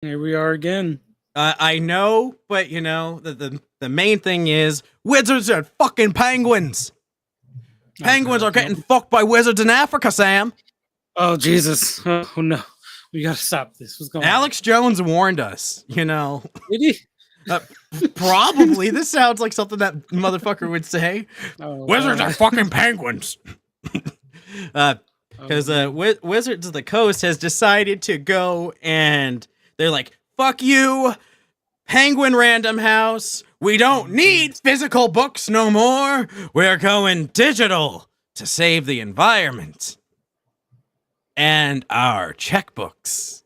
Here we are again. I know, but the main thing is wizards are fucking penguins. Penguins are getting fucked by wizards in Africa, Sam. Oh Jesus! Oh no, we gotta stop this. What's going on? Alex Jones warned us. Did he? Probably. This sounds like something that motherfucker would say. Wizards are fucking penguins. Because Wizards of the Coast has decided to go and they're like, fuck you, Penguin Random House. We don't need physical books no more. We're going digital to save the environment and our checkbooks.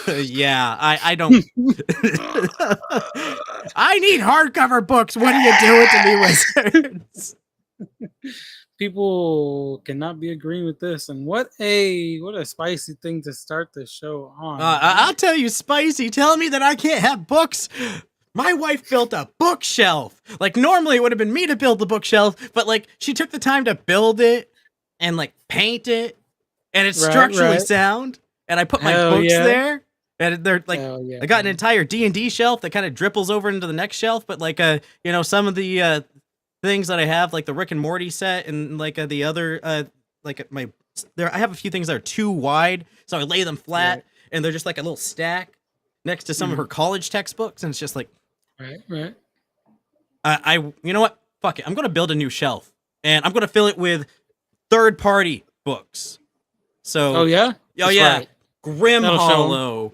Yeah, I don't. I need hardcover books. What are you doing to me, Wizards? People cannot be agreeing with this, and what a spicy thing to start the show on. I'll tell you, spicy. Tell me that I can't have books. My wife built a bookshelf. Like, normally it would have been me to build the bookshelf, but like she took the time to build it and like paint it, and it's structurally sound. And I put my books there, and they're like, I got an entire D&D shelf that kind of dripples over into the next shelf. But like, some of the things that I have, like the Rick and Morty set, and like the other, I have a few things that are too wide, so I lay them flat, and they're just like a little stack next to some of her college textbooks, and it's just like, right. You know what? Fuck it. I'm gonna build a new shelf, and I'm gonna fill it with third-party books. So, Right. Grim Hollow,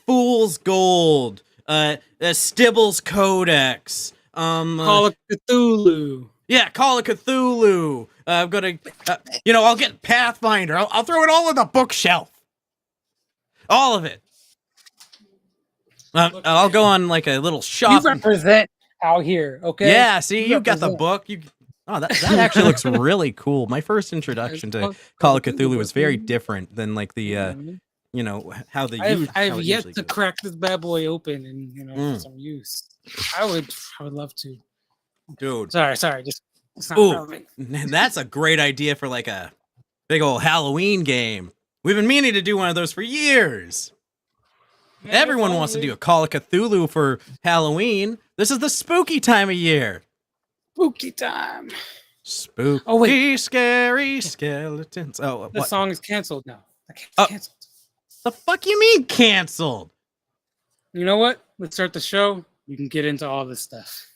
Fool's Gold, Stibble's Codex, Call of Cthulhu. Yeah, Call of Cthulhu. I'm gonna, I'll get Pathfinder. I'll throw it all on the bookshelf. All of it. I'll go on like a little shop. You represent out here, okay? Yeah, see, you got the book. That actually looks really cool. My first introduction to Call of Cthulhu was very different than like the, how the. I've yet to crack this bad boy open and for some use. I would love to. Dude, sorry, just it's not relevant. That's a great idea for like a big old Halloween game. We've been meaning to do one of those for years. Yeah, everyone wants to do a Call of Cthulhu for Halloween. This is the spooky time of year. Spooky time. Spooky, scary skeletons. The song is canceled now. It's canceled. The fuck you mean canceled? You know what? Let's start the show. We can get into all this stuff.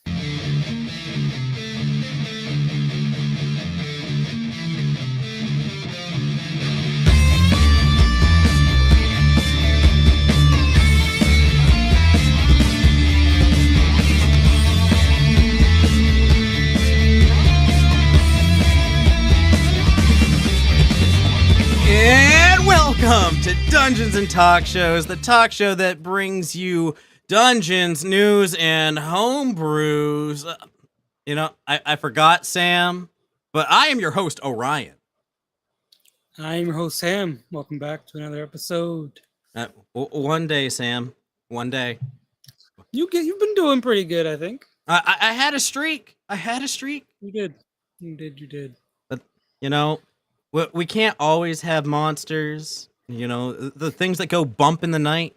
And welcome to Dungeons and Talkshows, the talk show that brings you dungeons, news, and homebrews. I forgot, Sam, but I am your host, Orion. I am your host, Sam. Welcome back to another episode. One day, Sam. One day. You've been doing pretty good, I think. I had a streak. You did. But, we can't always have monsters. The things that go bump in the night.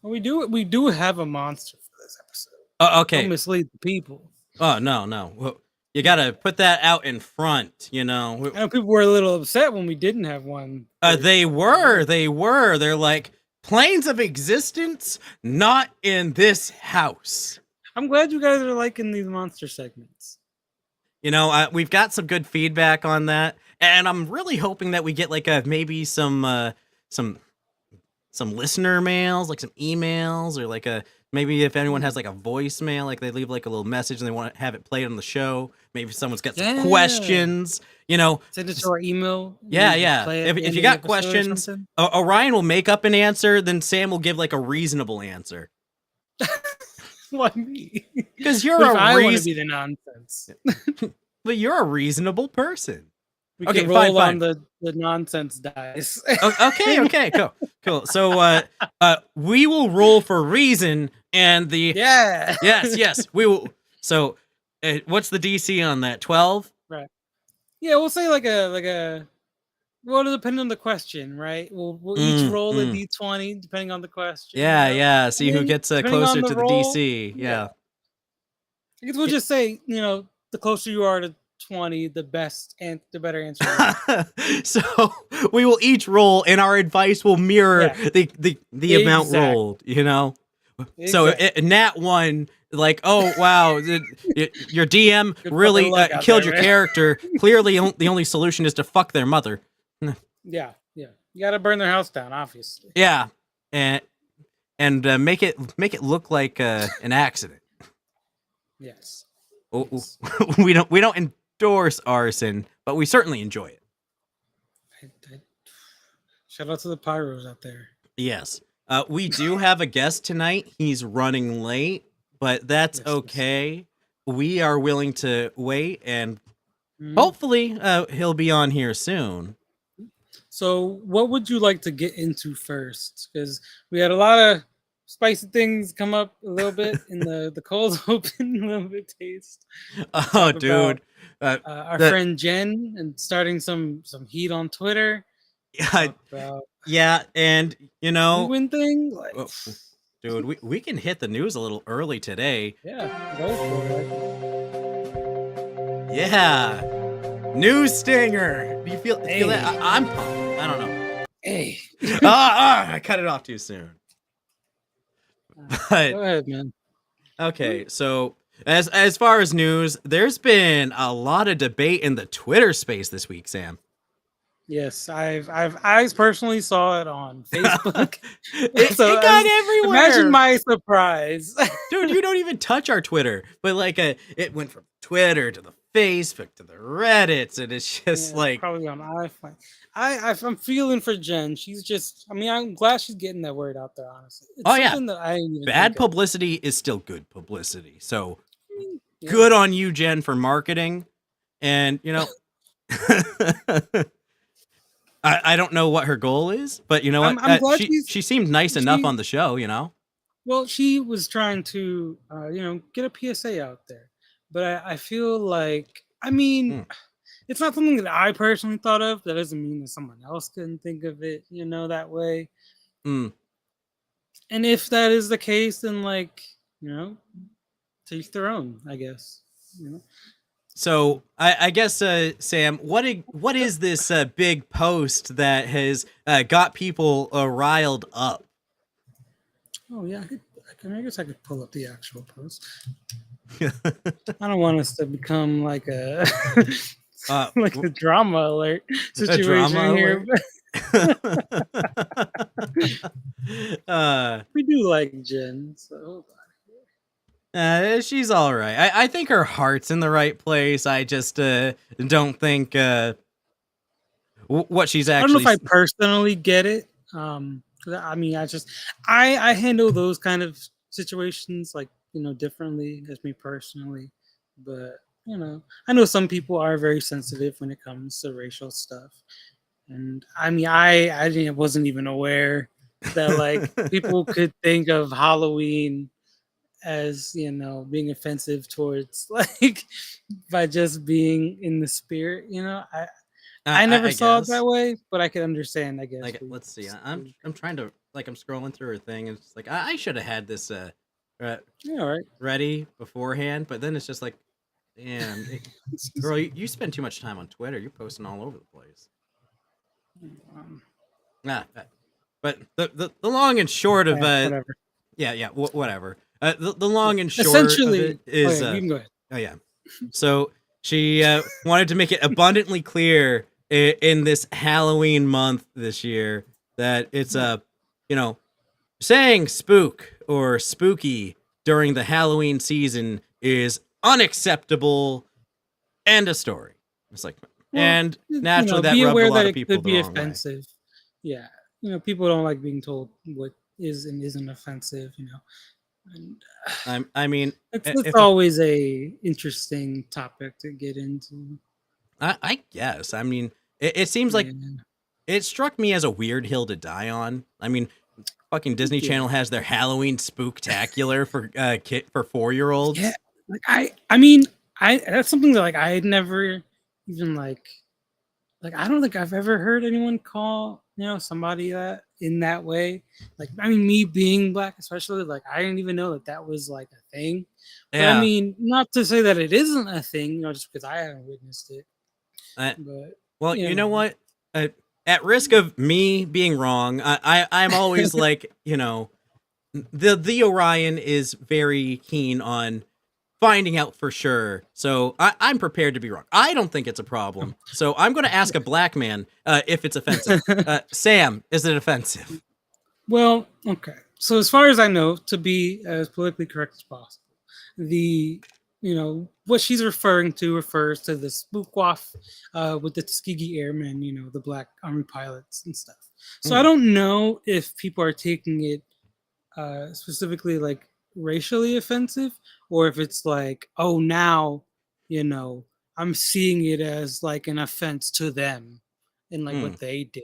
Well, we do have a monster for this episode. Okay. Don't mislead the people. Oh, no. Well, you gotta put that out in front, I know people were a little upset when we didn't have one. They were. They're like, planes of existence, not in this house. I'm glad you guys are liking these monster segments. We've got some good feedback on that, and I'm really hoping that we get like maybe some listener mails, like some emails, or like maybe if anyone has like a voicemail, like they leave like a little message and they want to have it played on the show. Maybe someone's got some questions, Send it to our email. Yeah. If you got questions, Orion will make up an answer, then Sam will give like a reasonable answer. Why me? Because you're I want to be the nonsense. But you're a reasonable person. We can roll on the nonsense dice. Okay, cool. So we will roll for reason, and yes, we will. So what's the DC on that? 12? Right. Yeah, we'll say like a Well, it'll depend on the question, right? We'll each roll a d20 depending on the question. Yeah, You know? yeah. See And who then, gets depending on closer the to the roll, DC. Yeah. I guess we'll just say, the closer you are to 20, the better answer you get. So we will each roll, and our advice will mirror Yeah. the amount Exactly. rolled. So Nat 1, like, oh wow, your DM Good really fucking luck out killed there, your man. character. Clearly, the only solution is to fuck their mother. Yeah. You gotta burn their house down, obviously. Yeah, and make it look like an accident. Yes. We don't endorse arson, but we certainly enjoy it. Shout out to the pyros out there. Yes. We do have a guest tonight. He's running late, but that's okay. We are willing to wait, and hopefully he'll be on here soon. So what would you like to get into first? Because we had a lot of spicy things come up a little bit in the cold open, a little bit taste. Oh, dude. Our friend Jen and starting some heat on Twitter. Yeah, and we win thing. Like, dude, we can hit the news a little early today. Yeah, go for it. Yeah. News stinger. Do you feel that? I'm pumped. I don't know. Hey. I cut it off too soon. But, go ahead, man. Okay, so as far as news, there's been a lot of debate in the Twitter space this week, Sam. Yes, I personally saw it on Facebook. it got everywhere. Imagine my surprise. Dude, you don't even touch our Twitter, but like it went from Twitter to the Facebook to the Reddits, and it's just like probably on iPhone. I'm feeling for Jen. She's just, I'm glad she's getting that word out there, honestly. It's that bad publicity is still good publicity. So good on you, Jen, for marketing. And I don't know what her goal is, but you know what? I'm glad she seemed nice enough on the show, Well, she was trying to, get a PSA out there, but I feel like, it's not something that I personally thought of. That doesn't mean that someone else couldn't think of it, that way. And if that is the case, then teach their own, I guess. So I guess, Sam, what is this big post that has got people riled up? Oh yeah, I guess I could pull up the actual post. I don't want us to become like a like a drama alert situation here. We do like Jen, so she's all right. I think her heart's in the right place. I just don't think what she's actually. I don't know if I personally get it. I handle those kind of situations differently as me personally, but I know some people are very sensitive when it comes to racial stuff, and I wasn't even aware that people could think of Halloween as being offensive towards by just being in the spirit. I never saw it that way, but I can understand, I guess. Let's see. I'm trying to I'm scrolling through her thing, and it's I should have had this ready beforehand, but then it's just damn, girl, you spend too much time on Twitter. You're posting all over the place. But the long and short of whatever. Whatever. The long and short essentially of it is you can go ahead. Oh yeah. So she wanted to make it abundantly clear in this Halloween month this year that it's saying spook or spooky during the Halloween season is unacceptable. End of story. It's and naturally that rubbed a lot of people the wrong offensive way. Yeah, people don't like being told what is and isn't offensive, and it's always a interesting topic to get into. I guess. It seems like it struck me as a weird hill to die on. Fucking Disney Channel has their Halloween spooktacular for 4-year-olds. Yeah, that's something that I had never even like I don't think I've ever heard anyone call somebody that in that way. Like I mean, me being black, especially, like I didn't even know that that was like a thing. But I Yeah. mean, not to say that it isn't a thing, just because I haven't witnessed it. Uh, But well, you you know know, what? At risk of me being wrong, I'm always like, the Orion is very keen on finding out for sure. So I'm prepared to be wrong. I don't think it's a problem. So I'm going to ask a black man if it's offensive. Sam, is it offensive? well, okay. So as far as I know, to be as politically correct as possible, the what she's referring to refers to the spook off with the Tuskegee Airmen, the black army pilots and stuff. So I Mm, don't know if people are taking it specifically like racially offensive, or if it's like, oh, now you know I'm seeing it as like an offense to them and like mm. what they did.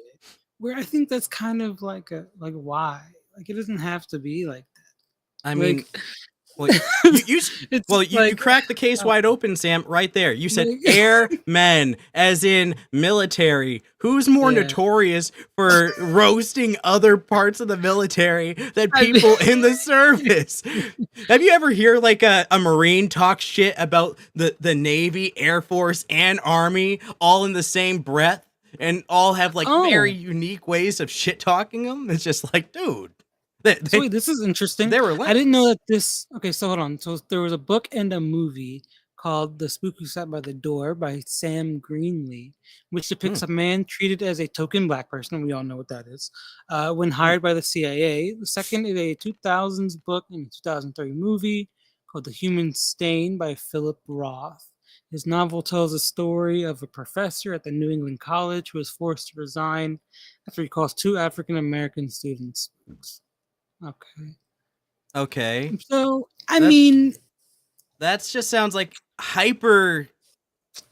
Where I think that's kind of like why, like it doesn't have to be like I that. Like mean, well, you it's well you like cracked the case wide open, Sam, right there. You said airmen, as in military. Who's more yeah. notorious for roasting other parts of the military than I mean, people in the service? Have you ever hear like a Marine talk shit about the Navy, Air Force, and Army all in the same breath? And all have like very oh, unique ways of shit talking them. It's just like, dude, so wait, this is interesting. they're I didn't know relentless. that this. Okay, so hold on. So there was a book and a movie called "The Spook Who Sat by the Door" by Sam Greenlee, which Hmm, depicts a man treated as a token black person. We all know what that is. When hmm. hired by the CIA. The second is a 2000s book and a 2003 movie called "The Human Stain" by Philip Roth. His novel tells a story of a professor at the New England College who is forced to resign after he calls two African American students spooks. Okay. Okay. So, I That mean, that's just sounds like hyper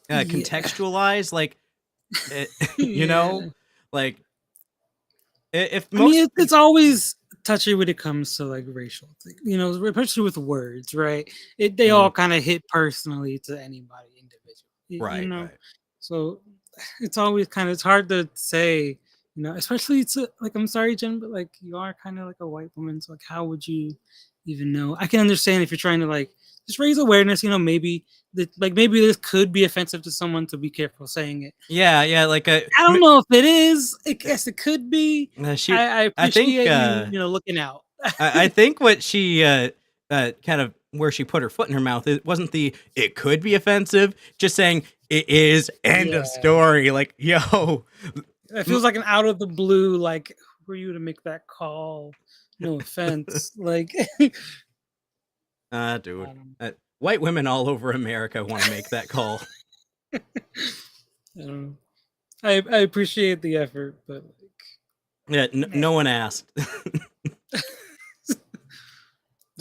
yeah, contextualized. Like, eh, you know, yeah. like if I mean, most it's always touchy when it comes to like racial things, especially with words, right? They all Mm, kind of hit personally to anybody individually, right, right. So it's always it's hard to say, especially like I'm sorry, Jen, but like you are kind of like a white woman, so like how would you even know? I can understand if you're trying to like just raise awareness, maybe that like maybe this could be offensive to someone, to be careful saying it. Yeah, yeah. Like I don't know if it is. I guess it could be. she. I I think. appreciate you, looking out. I think what she kind of where she put her foot in her mouth, it wasn't the it could be offensive, just saying it is. End of Yeah, story. Like, yo, it feels like an out of the blue. Like, who are you to make that call? No offense. Like, dude. um, White women all over America want to make that call. I don't know. I appreciate the effort, but Yeah, like, no one asked.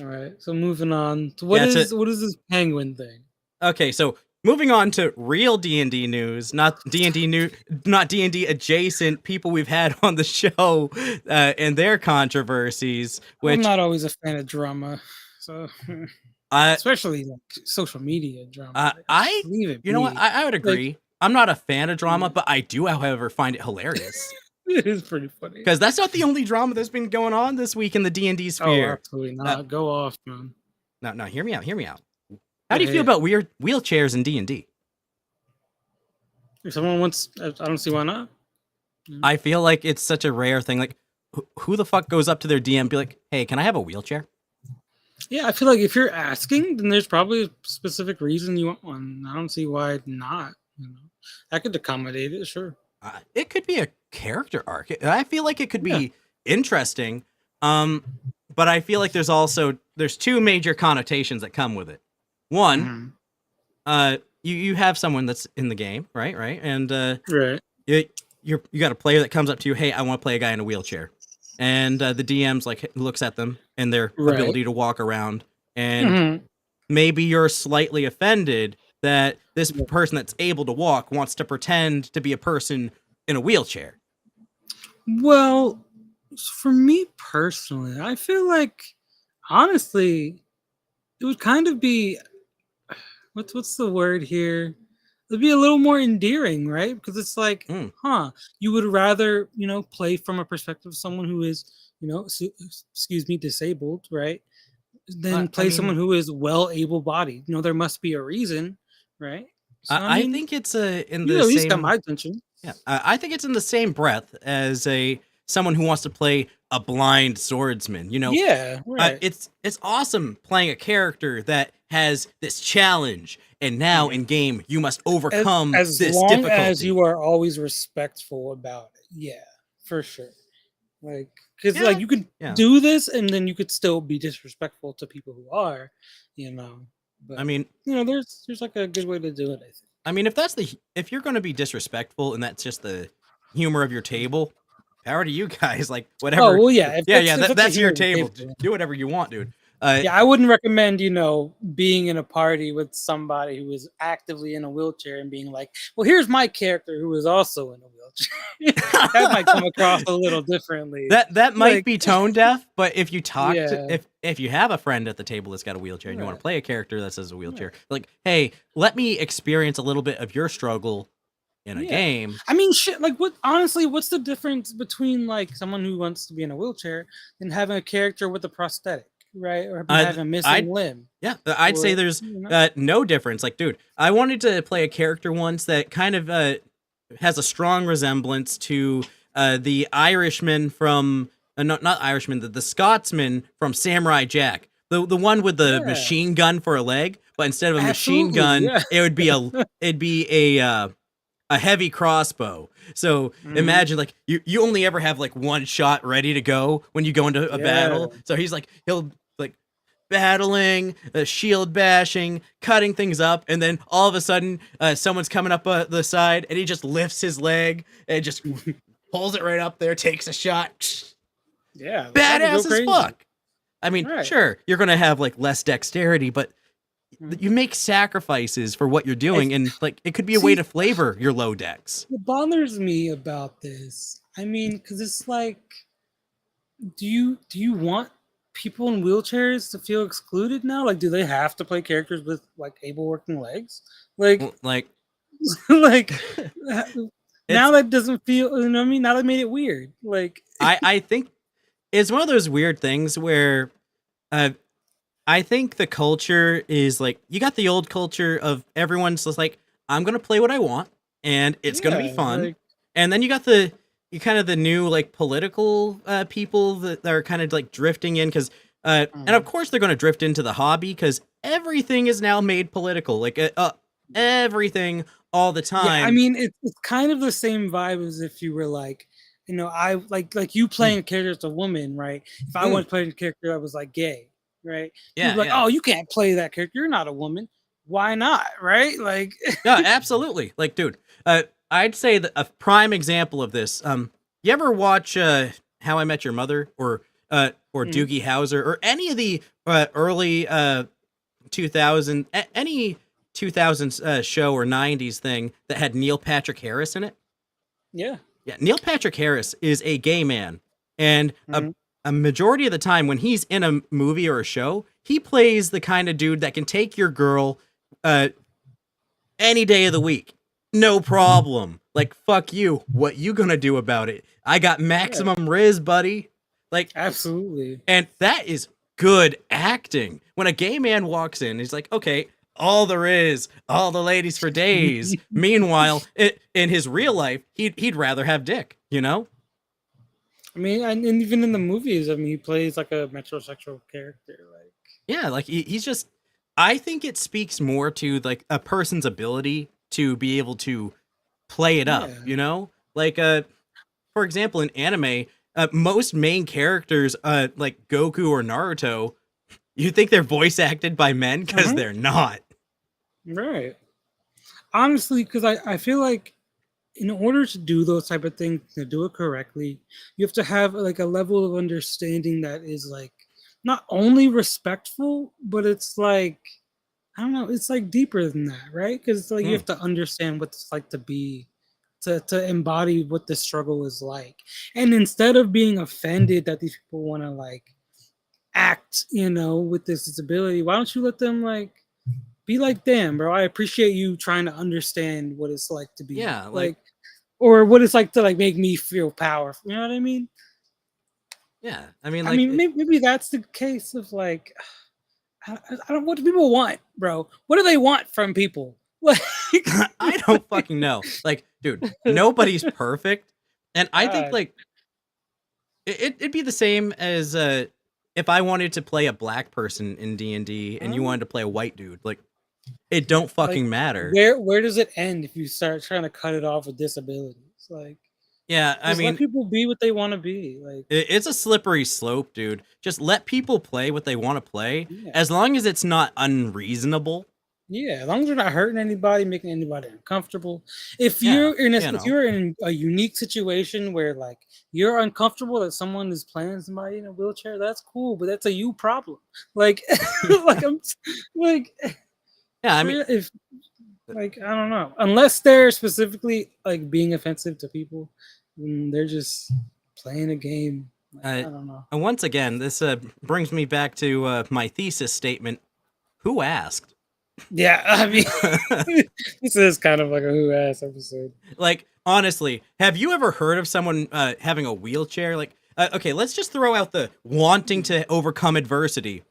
all right. So moving on. So Yeah, it's a what is this penguin thing? okay. So moving on to real D&D news, not D&D new, not D&D adjacent people we've had on the show and their controversies. I'm Which not always a fan of drama, so I especially like social media drama. Like, I leave it you know what, be. I would Like, agree. I'm not a fan of drama, yeah, but I do, however, find it hilarious it is pretty funny. because that's not the only drama that's been going on this week in the D&D Oh, sphere. absolutely Uh, not. Go off, man. no, hear me out. Hear me out. How Go do you feel ahead. about weird wheelchairs in D&D? If someone wants, I don't see why not. Mm. I feel like it's such a rare thing. Like, who the fuck goes up to their DM and be like, "Hey, can I have a wheelchair?" Yeah, I feel like if you're asking, then there's probably a specific reason you want one. I don't see why not. I could accommodate it, sure. It could be a character arc. I feel like it could Yeah. be interesting. Um, but I feel like there's two major connotations that come with it. One, Mhm. you have someone that's in the game, right, and Right. you you got a player that comes up to you, hey, I want to play a guy in a wheelchair, and the DM's like looks at them and their Right. ability to walk around, and Mhm. maybe you're slightly offended that this person that's able to walk wants to pretend to be a person in a wheelchair. Well, for me personally, I feel like honestly, it would kind of be what's the word here? it'd be a little more endearing, right? Because it's like, Mm. huh, you would rather, play from a perspective of someone who is, excuse me, disabled, right? Than I play someone mean, who is well able-bodied. There must be a reason, right? So I I mean, think it's in you the at least got same. my attention. Yeah, I think it's in the same breath as a someone who wants to play a blind swordsman. Yeah, right. It's awesome playing a character that has this challenge, and now Mhm. in game you must As overcome as this long as difficulty. you are always respectful about it. Yeah, for sure. Like, because like Yeah, you could yeah. do this, and then you could still be disrespectful to people who are, you know. I But mean, there's like a good way to do it. I think. if you're going to be disrespectful and that's just the humor of your table, power to you guys. Like Oh whatever. well, yeah. If Yeah, that's yeah. if that's a That's your humor of the table. table. Do whatever you want, dude. Uh, Yeah, I wouldn't recommend, being in a party with somebody who is actively in a wheelchair and being like, well, here's my character who is also in a wheelchair. That might come across a little differently. that might Like, be tone deaf, but if you talk to yeah, if you have a friend at the table that's got a wheelchair and you want right, to play a character that says a right. wheelchair, like, hey, let me experience a little bit of your struggle in a Yeah. game. I mean, shit, like, honestly, what's the difference between, like, someone who wants to be in a wheelchair and having a character with a prosthetic, right? Or having a I'd missing limb? Yeah, I'd say Or, there's no difference. Like, dude, I wanted to play a character once that kind of has a strong resemblance to the Irishman from not Irishman, the Scotsman from Samurai Jack, the one with the yeah, machine gun for a leg, but instead of a machine absolutely, gun, yeah. it would be a heavy crossbow. So Hmm. imagine like you only ever have like one shot ready to go when you go into a Yeah. battle. So he'll like battling, shield bashing, cutting things up, and then all of a sudden, someone's coming up the side, and he just lifts his leg and just pulls it right up there, takes a shot. Yeah, like I could go Badass as crazy. fuck. I mean, Right. sure, you're gonna have like less dexterity, but Mhm. you make sacrifices for what you're doing, and like it could be a way See, to flavor your low dex. what bothers me about this, I mean, because it's like, do you want people in wheelchairs to feel excluded now? Like, do they have to play characters with like able working legs? Like, Like like uh, now it's that doesn't feel. You know what I mean? Now that made it weird. Like, I think it's one of those weird things where uh I think the culture is like you got the old culture of everyone's just like I'm gonna play what I want and it's gonna be yeah, fun, like, and then you kind of the new like political people that are kind of like drifting in because and of mhm. course they're gonna drift into the hobby because everything is now made political like everything all the Yeah, I time. mean, it's kind of the same vibe as if you were like, I like you Mm, playing a character as a woman, right? If I mm, wanted to play a character that was like gay, right? People yeah, be like, yeah. oh, you can't play that character. You're not a woman. Why not? Right? Like, Yeah, absolutely. Like, dude, I'd say that a prime example of this. You ever watch How I Met Your Mother or mhm, Doogie Howser or any of the early 2000s show or 90s thing that had Neil Patrick Harris in it? yeah. Yeah, Neil Patrick Harris is a gay man, and Mhm. a majority of the time when he's in a movie or a show, he plays the kind of dude that can take your girl uh any day of the week. No problem. Like, fuck you. What you gonna do about it? I got Yeah, maximum riz, buddy. Like, absolutely. and that is good acting. When a gay man walks in, he's like, okay, all there is, all the ladies for days. Meanwhile, in his real life, he'd rather have dick, you know? I mean, and even in the movies, I mean, he plays like a metrosexual character. Like, Yeah, like he's just I think it speaks more to like a person's ability to be able to play it up, yeah. you know? Like for example, in anime, most main characters, like Goku or Naruto, you think they're voice acted by men because Mhm. they're not. Right. Honestly, because I feel like in order to do those type of things to do it correctly, you have to have like a level of understanding that is like not only respectful, but it's like, I don't know, it's like deeper than that, right? Because it's like you Hmm. have to understand what it's like to be, to embody what the struggle is like. And instead of being offended that these people want to like act, with this disability, why don't you let them like be like, damn, bro, I appreciate you trying to understand what it's like to be Yeah, like, or what it's like to like make me feel powerful. You know what I mean? yeah. I mean, I like, mean, maybe that's the case of like, I don't. What do people want, bro? What do they want from people? Like, I don't fucking know. Like, dude, nobody's perfect, and I think God, like it'd be the same as if I wanted to play a black person in D&D and you huh? wanted to play a white dude. Like, it don't Like, fucking matter. where does it end if you start trying to cut it off with disabilities? Like, Yeah, I just let mean, people be what they want to be. Like, it's a slippery slope, dude. Just let people play what they want to play, yeah. as long as it's not unreasonable. Yeah, as long as you're not hurting anybody, making anybody uncomfortable. If Yeah, if you're in a unique situation where like you're uncomfortable that someone is playing somebody in a wheelchair, that's cool, but that's a you problem. Like, like I'm like yeah. I for mean, if like I don't know, unless they're specifically like being offensive to people, they're just playing a game. Like, uh, I don't know. and once again, this brings me back to my thesis statement. Who asked? Yeah, I mean, this is kind of like a who ass episode. Like, honestly, have you ever heard of someone having a wheelchair? Like, okay, let's just throw out the wanting to overcome adversity.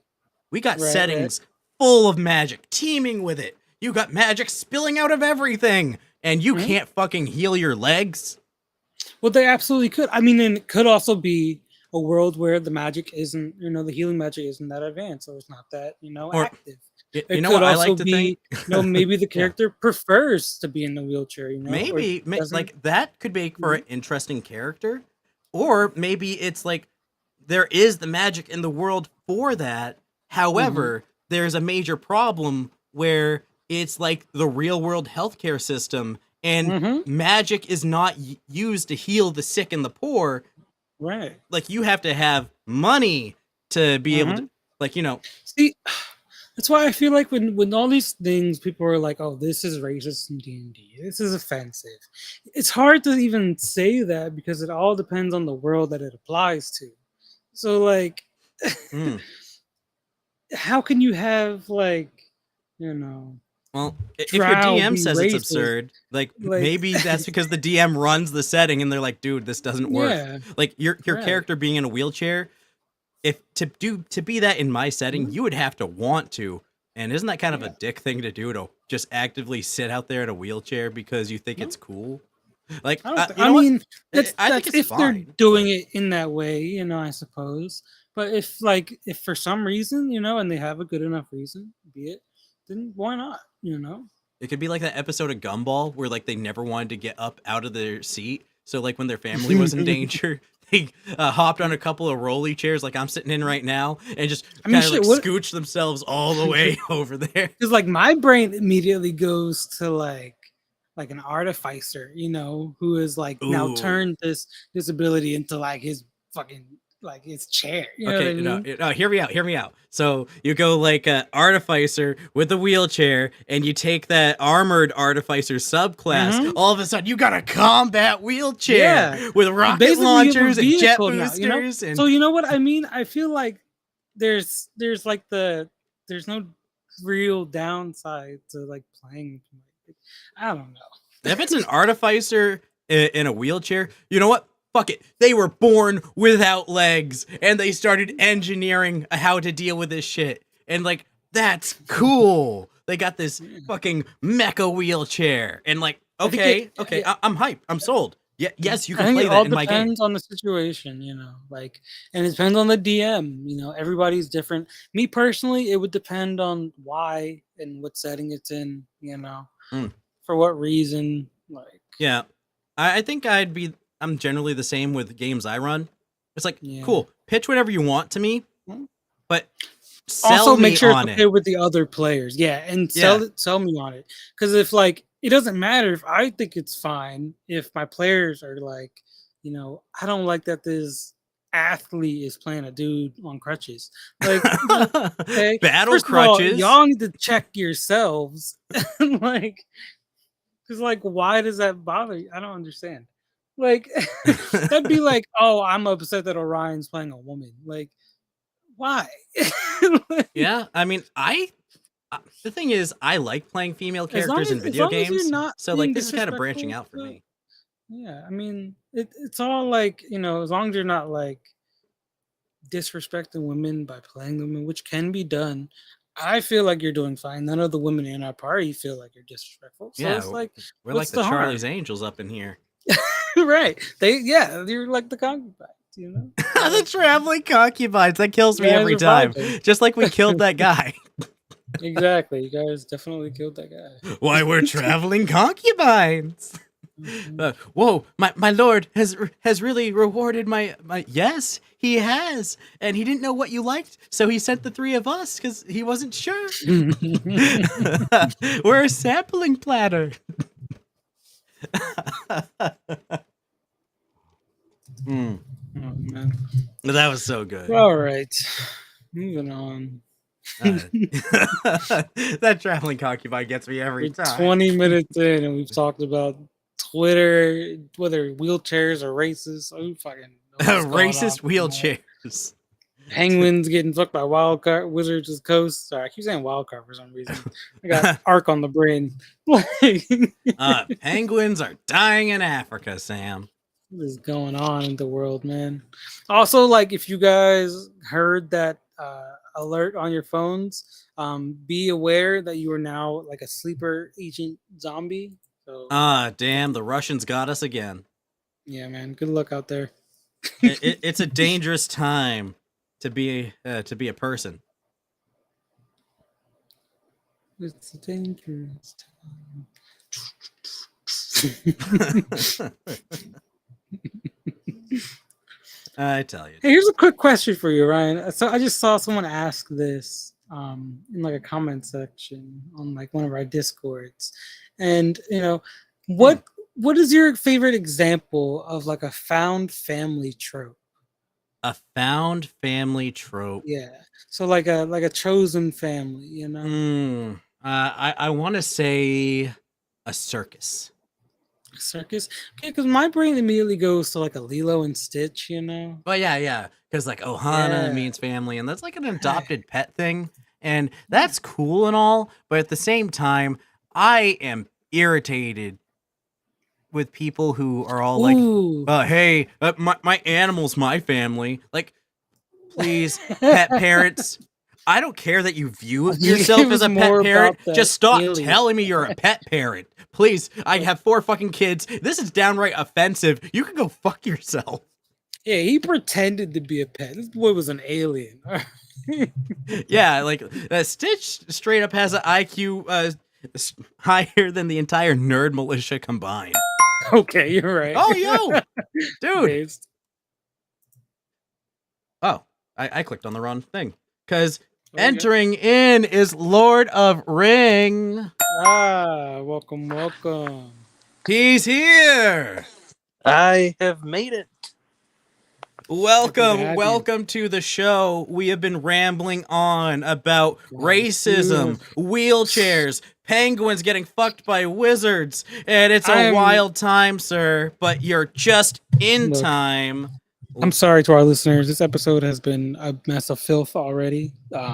We got Right, right. settings full of magic, teeming with it. You got magic spilling out of everything, and you Mhm. can't fucking heal your legs? Well, they absolutely could. I mean, and it could also be a world where the magic isn't, the healing magic isn't that advanced, or it's not that, Or, active. you It know could what I also like to think? be, maybe the Yeah. character prefers to be in the wheelchair, or Maybe, doesn't. like, that could make for Mhm. an interesting character. Or maybe it's like, there is the magic in the world for that. Mhm. However, there's a major problem where it's like the real world healthcare system, and Mhm. magic is not used to heal the sick and the poor. Right. Like, you have to have money to be able to, Mhm. like, See, that's why I feel like when all these things, people are like, "Oh, this is racist in D&D. This is offensive." It's hard to even say that because it all depends on the world that it applies to. So, like, mm, how can you have like, you know, well, if your drow DM be says it's racist? absurd, like, Like, maybe that's because the DM runs the setting and they're like, dude, this doesn't work. yeah, Like, your right. character being in a wheelchair, if to be that in my setting, Mhm. you would have to want to. And isn't that kind of a Yeah. dick thing to do, to just actively sit out there in a wheelchair because you think No, it's cool? Like, I don't. you I know what? mean, I think that's it's if they're fine. doing it in that way, I suppose. But if for some reason, and they have a good enough reason, be it, then why not? It could be like that episode of Gumball where like they never wanted to get up out of their seat. So like when their family was in danger, they hopped on a couple of rolly chairs like I'm sitting in right now and just I mean, kind of like shit. What? scooch themselves all the way over there. Because like my brain immediately goes to like an artificer, who is like now Ooh. turned this disability into like his fucking like his chair. You know what Okay, I no, mean? no, hear me out, hear me out. So you go like a artificer with a wheelchair, and you take that armored artificer subclass. Hmm. All of a sudden, you got a combat wheelchair Yeah. with You rocket basically have a launchers and jet vehicle now. boosters, and So you know what I mean? I feel like there's like there's no real downside to like playing. I don't if it's know. an artificer in a wheelchair, you know what? Fuck it. They were born without legs, and they started engineering how to deal with this shit. And like, that's cool. They got this Yeah. fucking mecha wheelchair, and like, I think it. okay, I'm hyped. I'm sold. Yeah, yes, you I can think it play all that in my game. depends on the situation, like, and it depends on the DM. Everybody's different. Me personally, it would depend on why and what setting it's in. Mm, For what reason. Like, yeah, I think I'm generally the same with games I run. It's like, yeah. cool, pitch whatever you want to me, Well, but sell also, make me sure it's on okay it. with the other players. Yeah, and Yeah. sell me on it. Because if like it doesn't matter if I think it's fine if my players are like, I don't like that this athlete is playing a dude on crutches. Like, okay, Battle first of all, crutches. y'all need to check yourselves. Like, because like, why does that bother you? I don't understand. Like, that'd be like, oh, I'm upset that Orion's playing a woman. Like, why? Like, Yeah, I mean, The thing is, I like playing female As long characters in as video you're games, not so like being this is kind of branching disrespectful out for to it, me. yeah, I mean, it's all like, as long as you're not like disrespecting women by playing women, which can be done. I feel like you're doing fine. None of the women in our party feel like you're disrespectful. So Yeah, it's like, we're like what's the the Charlie's harm? Angels up in here. Right. You're like the concubines, The traveling concubines, that kills You me guys every are time. vibing. Just like we killed that guy. Exactly. You guys definitely killed that guy. Why, we're traveling concubines. Mhm. Whoa, my lord has really rewarded my yes, he has, and he didn't know what you liked, so he sent the three of us because he wasn't sure. We're a sampling platter. Mm, Oh man. that was so good. All right. Moving on. That traveling concubine gets me every We're time. 20 minutes in and we've talked about Twitter, whether wheelchairs or races. Who fucking knows what's going on Racist anymore. wheelchairs. Penguins getting fucked by wildcard Wizards of the Coast. Sorry, I keep saying wildcard for some reason. I got arc on the brain. What Penguins are dying in Africa, Sam. is going on in the world, man? Also, like if you guys heard that alert on your phones, be aware that you are now like a sleeper agent zombie. So Damn, the Russians got us again. yeah, man. Good luck out there. It's a dangerous time to be a person. It's a dangerous time. I tell you. Hey, here's a quick question for you, Ryan. So I just saw someone ask this in like a comment section on like one of our discords, and what what is your favorite example of like a found family trope? A found family trope. Yeah, so like a chosen family. I want to say a circus. Circus. Okay, because my brain immediately goes to like a Lilo and Stitch. But yeah, because like Ohana Yeah. means family, and that's like an adopted pet thing, and that's cool and all. But at the same time, I am irritated with people who are all like, Ooh. "Hey, my animal's my family." Like, please, pet parents. I don't care that you view think yourself it as a was pet more parent. about that Just stop alien. telling me you're a pet parent. Please, I have 4 fucking kids. This is downright offensive. You can go fuck yourself. Yeah, he pretended to be a pet. This boy was an alien. Yeah, like Stitch straight up has an IQ higher than the entire NerdMilitia combined. Okay, you're right. Oh, yo, dude. Based. Oh, I clicked on the wrong thing. Because Okay. entering in is LordOfRing. Welcome. He's here. I have made it. Welcome to the show. We have been rambling on about racism, wheelchairs, penguins getting fucked by wizards, and it's a wild time, sir, but you're just in time. I'm sorry to our listeners. This episode has been a mess of filth already. Wait.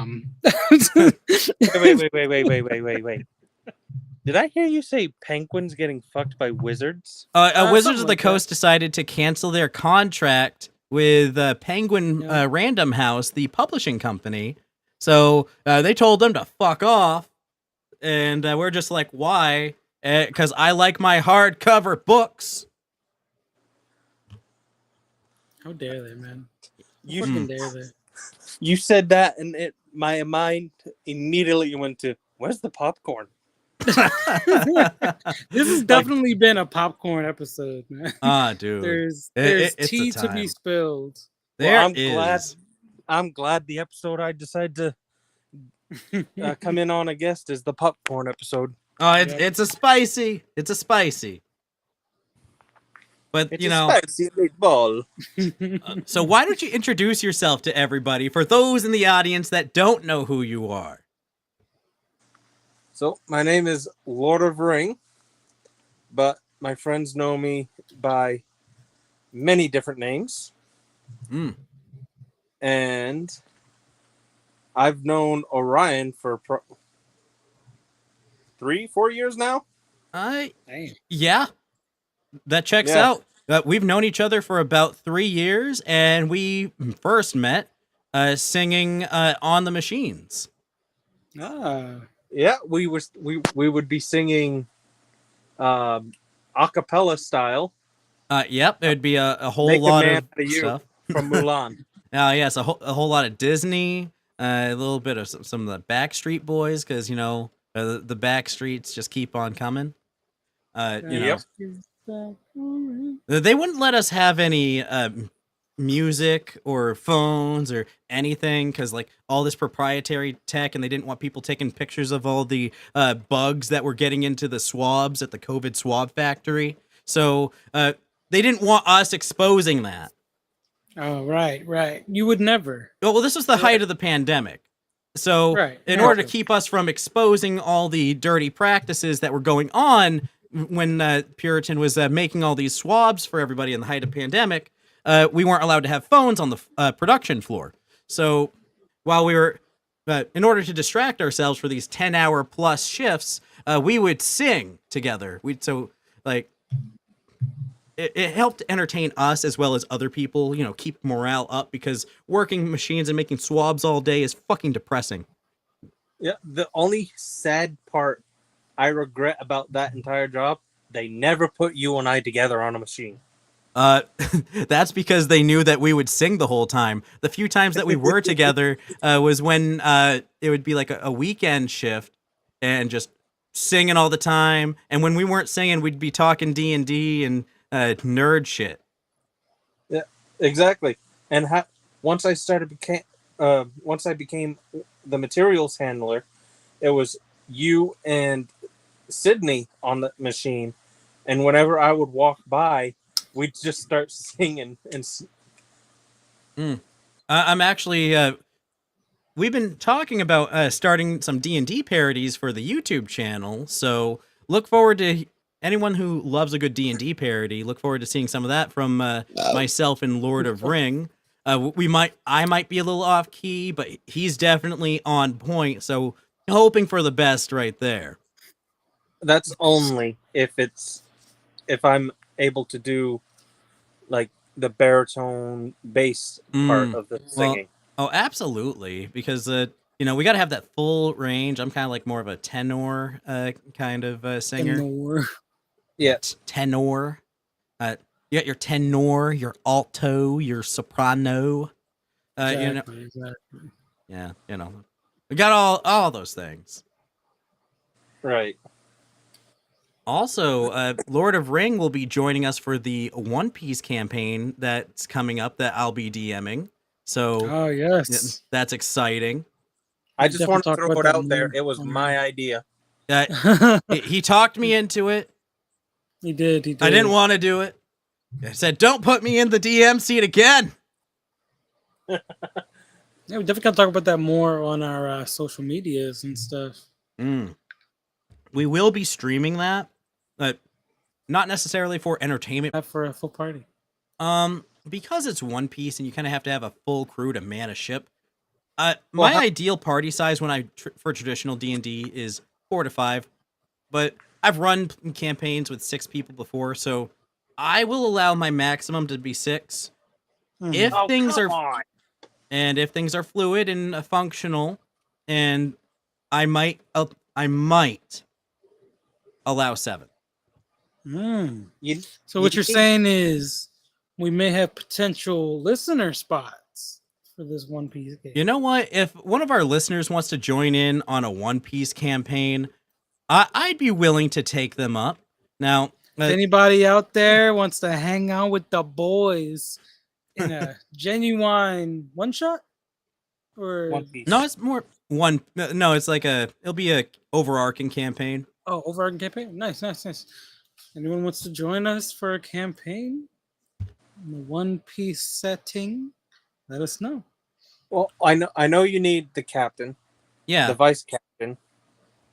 Did I hear you say penguins getting fucked by wizards? Wizards of the Coast decided to cancel their contract with Penguin Random House, the publishing company. So they told them to fuck off. And we're just like, why? Because I like my hardcover books. How dare they, man? You fucking dare they? You said that, and my mind immediately went to, where's the popcorn? This has definitely been a popcorn episode, man. Dude. There's tea to be spilled. I'm glad the episode I decided to come in on, I guess, is the popcorn episode. Oh, it's a spicy. But, it's a spicy meatball. So why don't you introduce yourself to everybody for those in the audience that don't know who you are? So, my name is LordOfRing, but my friends know me by many different names. And I've known Orion for 3-4 years now. Damn. Yeah, that checks Yeah. out. We've known each other for about 3 years, and we first met singing on the machines. Ah. Yeah, we would be singing a cappella style. Yep, there'd be a whole Make a lot Man of Out of You stuff. from Mulan. Yes, a whole lot of Disney, a little bit of some of the Backstreet Boys, because the Backstreets just keep on coming. Yep. They wouldn't let us have any music or phones or anything because like all this proprietary tech, and they didn't want people taking pictures of all the bugs that were getting into the swabs at the COVID swab factory. So they didn't want us exposing that. Oh, right. You would never. Well, this was the height of the pandemic. So Right. in order to keep us from exposing all the dirty practices that were going on when Puritan was making all these swabs for everybody in the height of pandemic, we weren't allowed to have phones on the production floor. So while we were, in order to distract ourselves for these 10-hour plus shifts, we would sing together. It helped entertain us as well as other people, keep morale up, because working machines and making swabs all day is fucking depressing. Yeah, the only sad part I regret about that entire job, they never put you and I together on a machine. That's because they knew that we would sing the whole time. The few times that we were together was when it would be like a weekend shift and just singing all the time. And when we weren't singing, we'd be talking D&D and nerd shit. Yeah, exactly. And once I became the materials handler, it was you and Sydney on the machine, and whenever I would walk by, we'd just start singing. I'm actually. We've been talking about starting some D&D parodies for the YouTube channel, so look forward to anyone who loves a good D&D parody. Look forward to seeing some of that from myself and Lord of Ring. I might be a little off key, but he's definitely on point. So hoping for the best right there. That's only if I'm able to do like the baritone bass part of the singing. Oh, absolutely, because we got to have that full range. I'm kind of like more of a tenor kind of singer. Tenor. Yeah, tenor. You got your tenor, your alto, your soprano. Exactly. Yeah, we got all those things. Right. Also, Lord of Ring will be joining us for the One Piece campaign that's coming up that I'll be DMing. So, oh yes, that's exciting. I just want to throw it out there. It was my idea. He talked me into it. He did. I didn't want to do it. I said, "Don't put me in the DM seat again." Yeah, we definitely gotta talk about that more on our social medias and stuff. We will be streaming that, but not necessarily for entertainment. Not for a full party. Because it's One Piece and you kind of have to have a full crew to man a ship. My ideal party size when for traditional D&D is 4 to 5, but I've run campaigns with 6 people before, so I will allow my maximum to be 6. If things are fluid and functional, and I might allow 7. So what you're saying is we may have potential listener spots for this One Piece game. You know what? If one of our listeners wants to join in on a One Piece campaign, I'd be willing to take them up. Now, if anybody out there wants to hang out with the boys in a genuine one shot, or One Piece. No, it's more one. No, it's like it'll be a overarching campaign. Oh, overarching campaign. Nice. Anyone wants to join us for a campaign in the One Piece setting? Let us know. Well, I know you need the captain, the vice captain,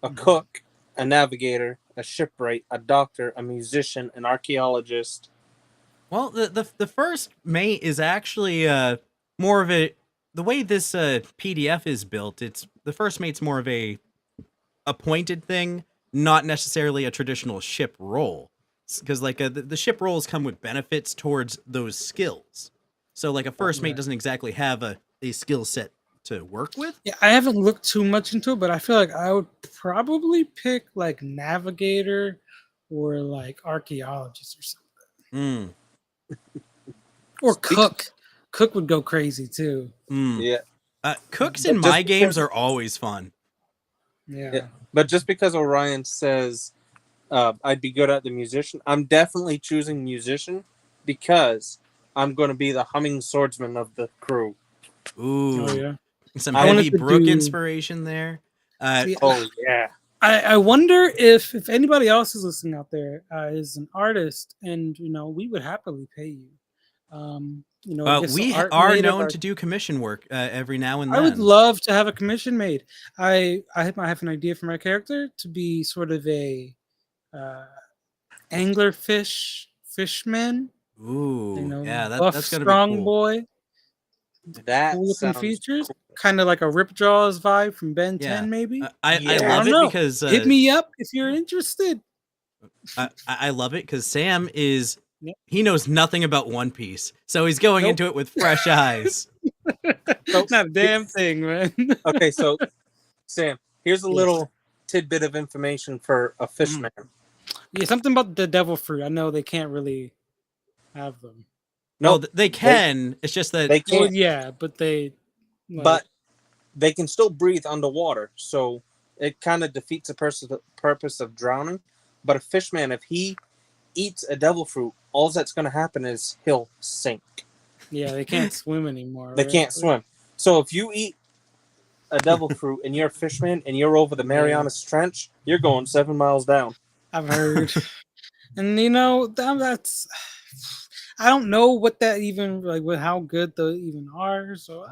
a cook, a navigator, a shipwright, a doctor, a musician, an archaeologist. Well, the first mate is actually more of a. The way this PDF is built, the first mate's more of a appointed thing. not necessarily a traditional ship roll, because like the ship rolls come with benefits towards those skills. So like a first mate doesn't exactly have a skill set to work with. Yeah, I haven't looked too much into it, but I feel like I would probably pick like navigator or like archaeologist or something. Or cook. Cook would go crazy too. Yeah. Cooks in my games are always fun. Yeah. But just because Orion says I'd be good at the musician, I'm definitely choosing musician because I'm going to be the humming swordsman of the crew. Ooh. Oh, yeah. Some heavy Brook inspiration there. Oh, yeah. I wonder if anybody else is listening out there is an artist, and we would happily pay you. We are known to do commission work every now and then. I would love to have a commission made. I have an idea for my character to be sort of a fishman. Ooh, yeah, that's gonna strong be cool. Boy. That cool looking features, cool. Kind of like a Ripjaws vibe from Ben 10, maybe. I love it because hit me up if you're interested. I love it because Sam he knows nothing about One Piece, so he's going into it with fresh eyes. Not a damn thing, man. Okay, so Sam, here's a little tidbit of information for a fishman. Yeah, something about the devil fruit. I know they can't really have them. No, they can. It's just that they can't. Well, yeah, but they. But they can still breathe underwater, so it kind of defeats the purpose of drowning. But a fishman, if he eats a devil fruit, all that's going to happen is he'll sink. Yeah, they can't swim anymore. They can't swim. So if you eat a devil fruit and you're a fishman and you're over the Marianas Trench, you're going 7 miles down. I've heard. And that's. I don't know what that even how good those even are. So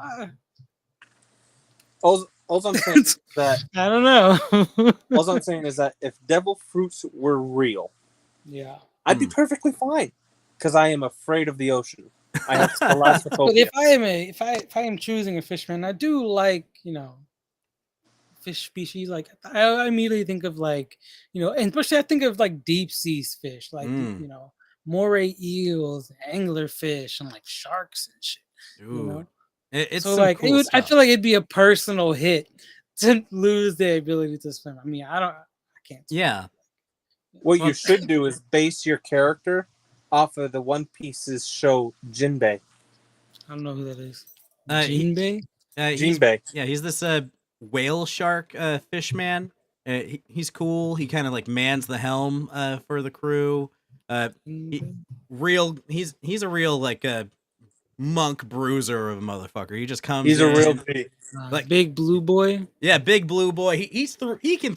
all I'm saying is that I don't know. all I'm saying is that if devil fruits were real, I'd be perfectly fine because I am afraid of the ocean. I have thalassophobia. But if I am choosing a fishman, I do like fish species. Like I immediately think of and especially I think of like deep seas fish, like moray eels, anglerfish, and like sharks and shit. Ooh. It's so like cool I feel like it'd be a personal hit to lose the ability to swim. I mean, I can't swim. Yeah. What you should do is base your character off of the One Piece's show Jinbei. I don't know who that is. Jinbei? Jinbei. Yeah, he's this whale shark fish-man. He's cool. He kind of like mans the helm for the crew. He's a real like monk bruiser of a motherfucker. He just comes. He's a real like big blue boy. Yeah, big blue boy. He can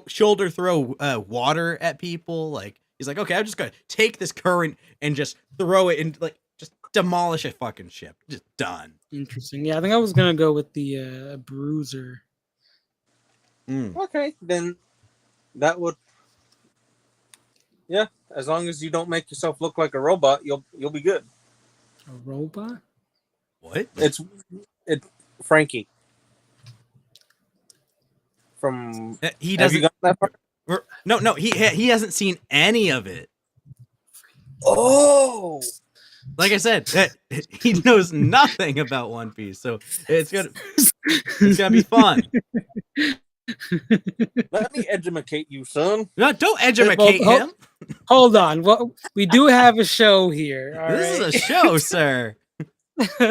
shoulder throw water at people. Like he's like, okay, I'm just gonna take this current and just throw it and like just demolish a fucking ship. Just done. Interesting. Yeah, I think I was gonna go with the bruiser. Okay, then that would. Yeah, as long as you don't make yourself look like a robot, you'll be good. A robot? What? It's Frankie. From he doesn't. Have you got that part? No, he hasn't seen any of it. Oh, like I said, he knows nothing about One Piece, so it's gonna be fun. Let me educate you, son. No, don't educate him. Hold on. Well, we do have a show here. This is a show, sir.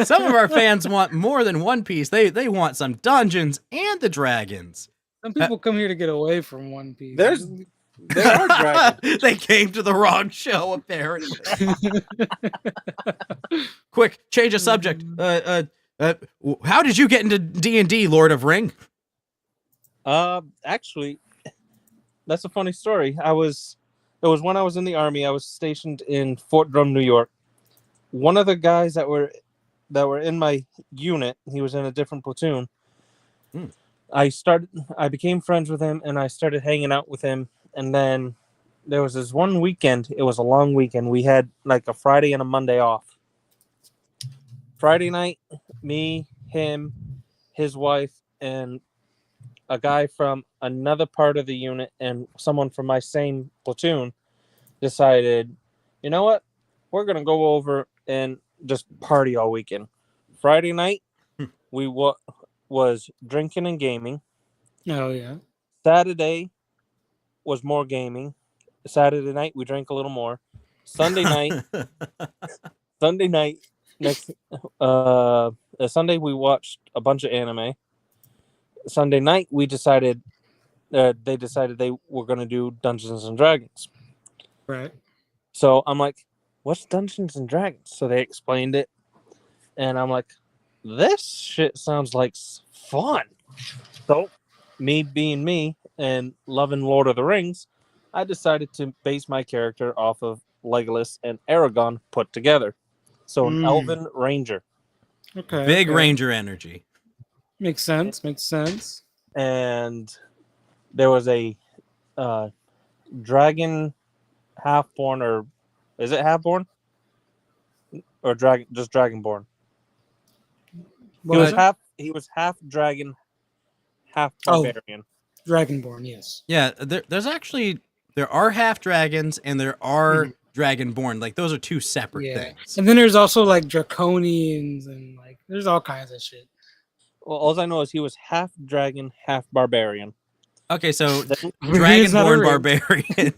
Some of our fans want more than One Piece. They want some Dungeons and the Dragons. Some people come here to get away from One Piece. There are dragons. They came to the wrong show, apparently. Quick, change of subject. How did you get into D&D, Lord of Ring? Actually, that's a funny story. It was when I was in the Army. I was stationed in Fort Drum, New York. One of the guys that were in my unit, he was in a different platoon. I became friends with him, and I started hanging out with him. And then there was this one weekend. It was a long weekend. We had like a Friday and a Monday off. Friday night, me, him, his wife, and a guy from another part of the unit and someone from my same platoon decided, you know what? We're going to go over and just party all weekend. Friday night, we was drinking and gaming. Oh yeah. Saturday was more gaming. Saturday night, we drank a little more. Sunday night, next Sunday we watched a bunch of anime. Sunday night we decided they decided they were going to do Dungeons and Dragons. Right. So I'm like, what's Dungeons and Dragons? So they explained it, and I'm like, this shit sounds like fun. So me being me and loving Lord of the Rings, I decided to base my character off of Legolas and Aragorn put together. So an elven ranger. Okay. Big okay. ranger energy. Makes sense. Makes sense. And there was a dragon half-born, or is it half-born? Or just dragonborn? He was half dragon, half barbarian. Dragonborn, yes. Yeah, there are half dragons and there are dragonborn. Like those are two separate things. And then there's also like draconians and like there's all kinds of shit. Well, all I know is he was half dragon, half barbarian. Okay, so dragonborn barbarian.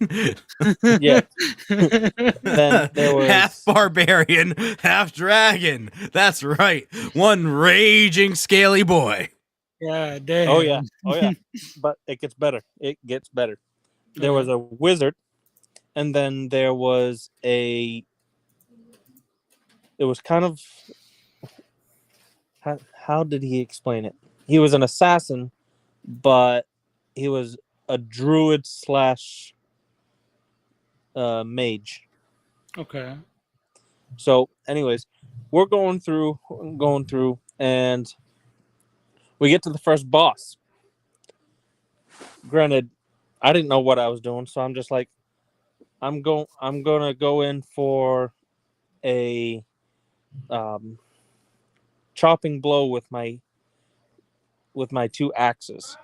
Yeah. Then there was half barbarian, half dragon. That's right. One raging scaly boy. Yeah, damn. Oh yeah. But it gets better. There was a wizard, and then there was it was kind of how did he explain it? He was an assassin, but he was a druid slash mage. Okay. So, anyways, we're going through, and we get to the first boss. Granted, I didn't know what I was doing, so I'm just like, I'm gonna go in for a chopping blow with my two axes.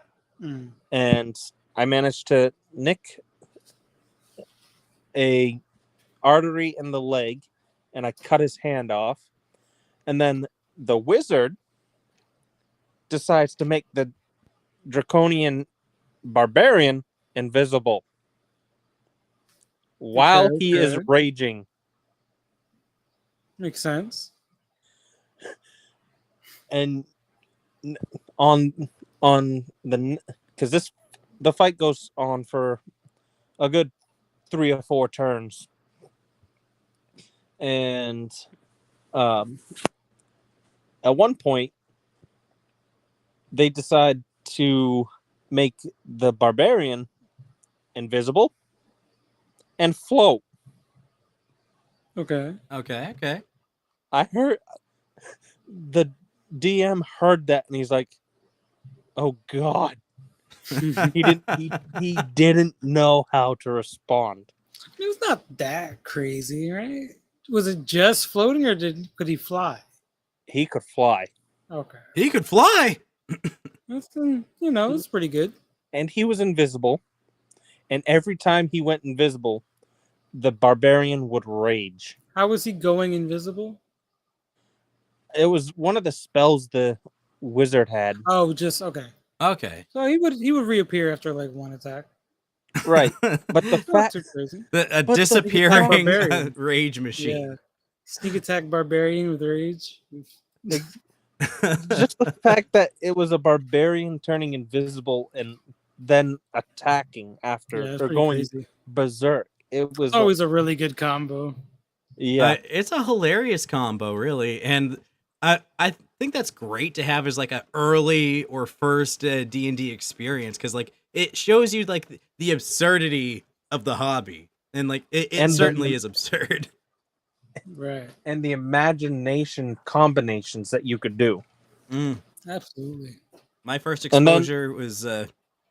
And I managed to nick a artery in the leg, and I cut his hand off. And then the wizard decides to make the draconian barbarian invisible while he is raging. Makes sense. And because the fight goes on for a good 3 or 4 turns, and at one point they decide to make the barbarian invisible and float. Okay. I heard the DM heard that, and he's like, "Oh God." He didn't know how to respond. It was not that crazy, right? Was it just floating, or could he fly? He could fly. Okay. He could fly. That's it's pretty good. And he was invisible. And every time he went invisible, the barbarian would rage. How was he going invisible? It was one of the spells the wizard had. Oh, just okay. Okay. So he would reappear after like one attack. Right. But the fact a disappearing rage machine. Yeah. Sneak attack barbarian with rage. Just the fact that it was a barbarian turning invisible and then attacking after or going crazy. Berserk. It was always a really good combo. Yeah. It's a hilarious combo, really. And I think that's great to have as like an early or first D&D experience, because like it shows you like the absurdity of the hobby, and like it certainly is absurd. Right. And the imagination combinations that you could do. Absolutely. My first exposure was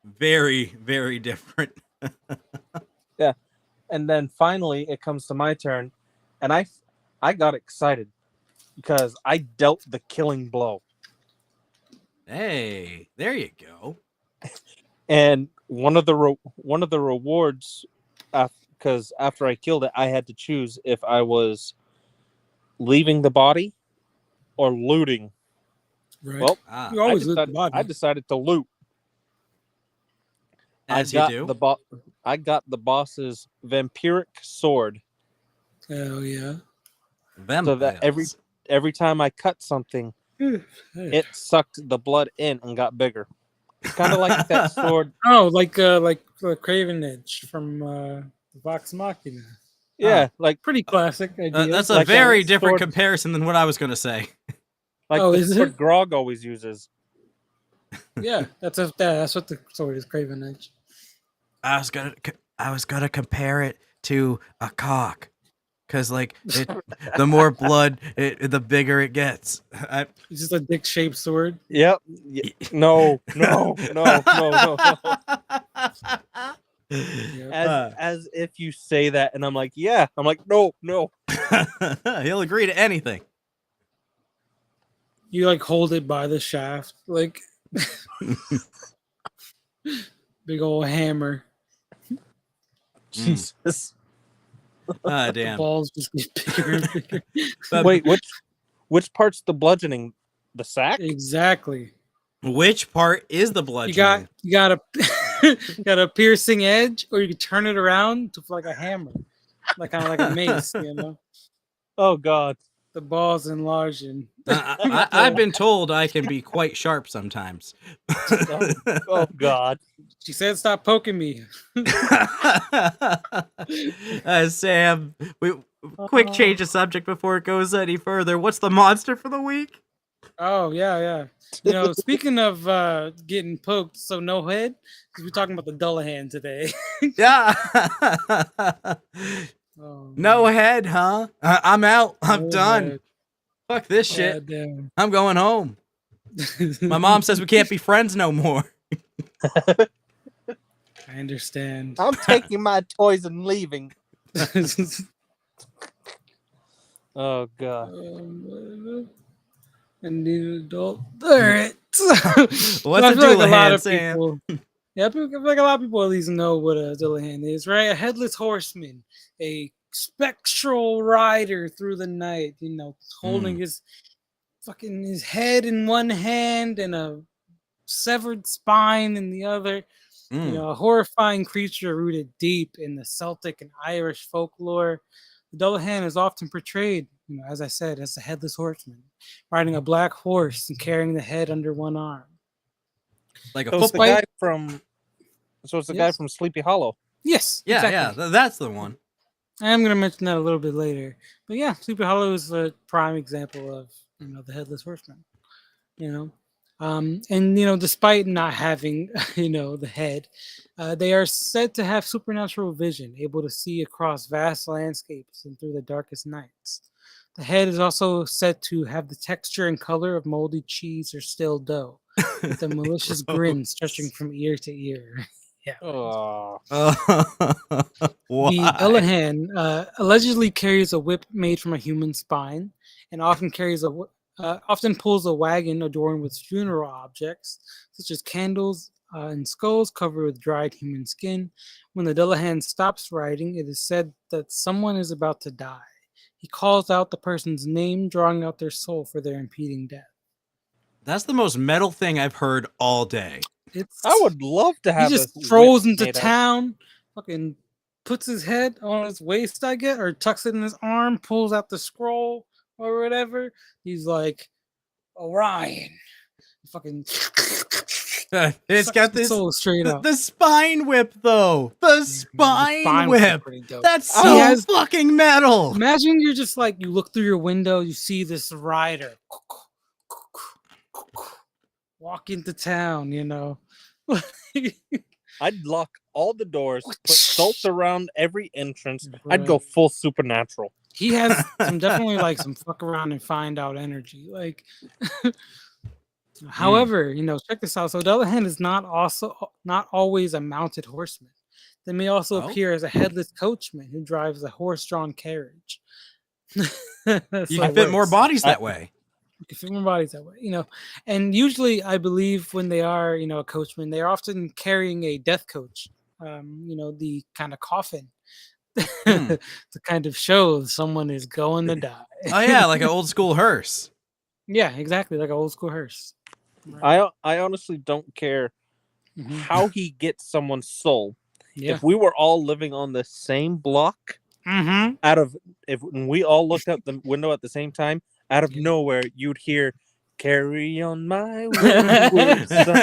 very, very different. Yeah. And then finally it comes to my turn, and I got excited because I dealt the killing blow. Hey, there you go. And one of the rewards, because after I killed it, I had to choose if I was leaving the body or looting. Right. Well, You always loot the body. I decided to loot. As you do. I got the boss's vampiric sword. Hell yeah. So that every time I cut something, it sucked the blood in and got bigger. Kind of like that sword. Oh, like Craven Edge from Vox Machina. Yeah, like pretty classic idea. That's a Like very that different sword- comparison than what I was going to say. like Oh, the is sword it? Grog always uses. Yeah, that's what the sword is, Craven Edge. I was gonna compare it to a cock, because like the more blood, the bigger it gets. It's just a dick-shaped sword. Yep. No. Yeah. As if you say that, and I'm like, yeah. I'm like, no. He'll agree to anything. You like hold it by the shaft, like big old hammer. Jesus. Ah, The damn. balls just get bigger and bigger. Wait, which part's the bludgeoning? The sack? Exactly. Which part is the You bludgeoning? got a you got a piercing edge, or you can turn it around to like a hammer, like kind of like a mace. You know, Oh God. the ball's enlarging. I've been told I can be quite sharp sometimes. Oh God. She said, "Stop poking me." Sam, quick change of subject before it goes any further. What's the monster for the week? Oh yeah. You know, speaking of getting poked, so no head, because we're talking about the Dullahan today. Yeah. Oh, No head, huh? I'm out. I'm no done. head. Fuck this shit. Goddamn. I'm going home. My mom says we can't be friends no more. I understand. I'm taking my toys and leaving. Oh God. I need an adult. All right. What's I a feel like a lot Dullahan, of Sam? people. Yeah, I feel like a lot of people at least know what a Dullahan is, right? A headless horseman, a spectral rider through the night. You know, holding his head in one hand and a severed spine in the other. You know, a horrifying creature rooted deep in the Celtic and Irish folklore. The Dullahan is often portrayed, you know, as I said, as a headless horseman, riding a black horse and carrying the head under one arm. Like a So it's the football. guy from. So it's the guy from Sleepy Hollow. Yes, Yeah, exactly. yeah, that's the one. I'm going to mention that a little bit later. But yeah, Sleepy Hollow is a prime example of, you know, the headless horseman. You know, and you know, despite not having, you know, the head, they are said to have supernatural vision, able to see across vast landscapes and through the darkest nights. The head is also said to have the texture and color of moldy cheese or stale dough, with a malicious grin stretching from ear to ear. Yeah. Oh. The Dullahan allegedly carries a whip made from a human spine, and often often pulls a wagon adorned with funeral objects, such as candles and skulls covered with dried human skin. When the Dullahan stops riding, it is said that someone is about to die. He calls out the person's name, drawing out their soul for their impending death. That's the most metal thing I've heard all day. I would love to have. He just strolls into town, fucking puts his head on his waist, I guess, or tucks it in his arm, pulls out the scroll or whatever. He's like, Orion. Fucking. It's got this soul straight up. the spine whip though. The spine whip. That's so fucking metal. Imagine you're just like, you look through your window, you see this rider walk into town, you know. I'd lock all the doors, put salt around every entrance. Right. I'd go full supernatural. He has definitely like some fuck around and find out energy. Like, however, you know, check this out. So Dullahan is not always a mounted horseman. They may also appear as a headless coachman who drives a horse-drawn carriage. You can fit more bodies that way. You can feel more bodies that way, And usually, I believe when they are, a coachman, they're often carrying a death coach, the kind of coffin to kind of show someone is going to die. Oh yeah, like an old school hearse. Yeah, exactly, like an old school hearse. Right. I honestly don't care Mhm. how he gets someone's soul. Yeah. If we were all living on the same block, Mm-hmm. if we all looked out the window at the same time, out of nowhere you'd hear "Carry on my wayward son."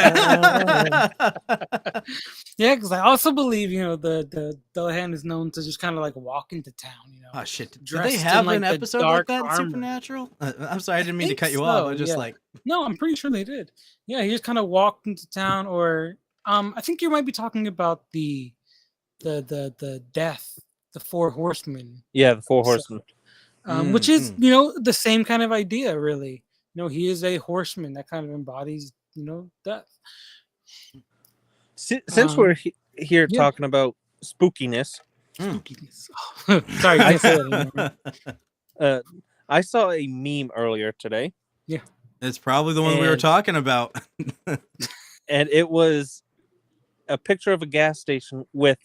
Yeah, because I also believe the Dullahan is known to just kind of like walk into town. Oh shit! Did they dressed in, have like, an the episode like dark that in armor. Supernatural? I'm sorry, I didn't mean to think cut you off. I so, was just yeah. like, No, I'm pretty sure they did. Yeah, he just kind of walked into town, or I think you might be talking about the death, the four horsemen, Yeah, the Four So- Horsemen. which is the same kind of idea, really. He is a horseman that kind of embodies death. Since we're here yeah. talking about spookiness, Spookiness. Sorry, I can't say that anymore. I saw a meme earlier today. Yeah. it's probably the one we were And- talking about. And it was a picture of a gas station with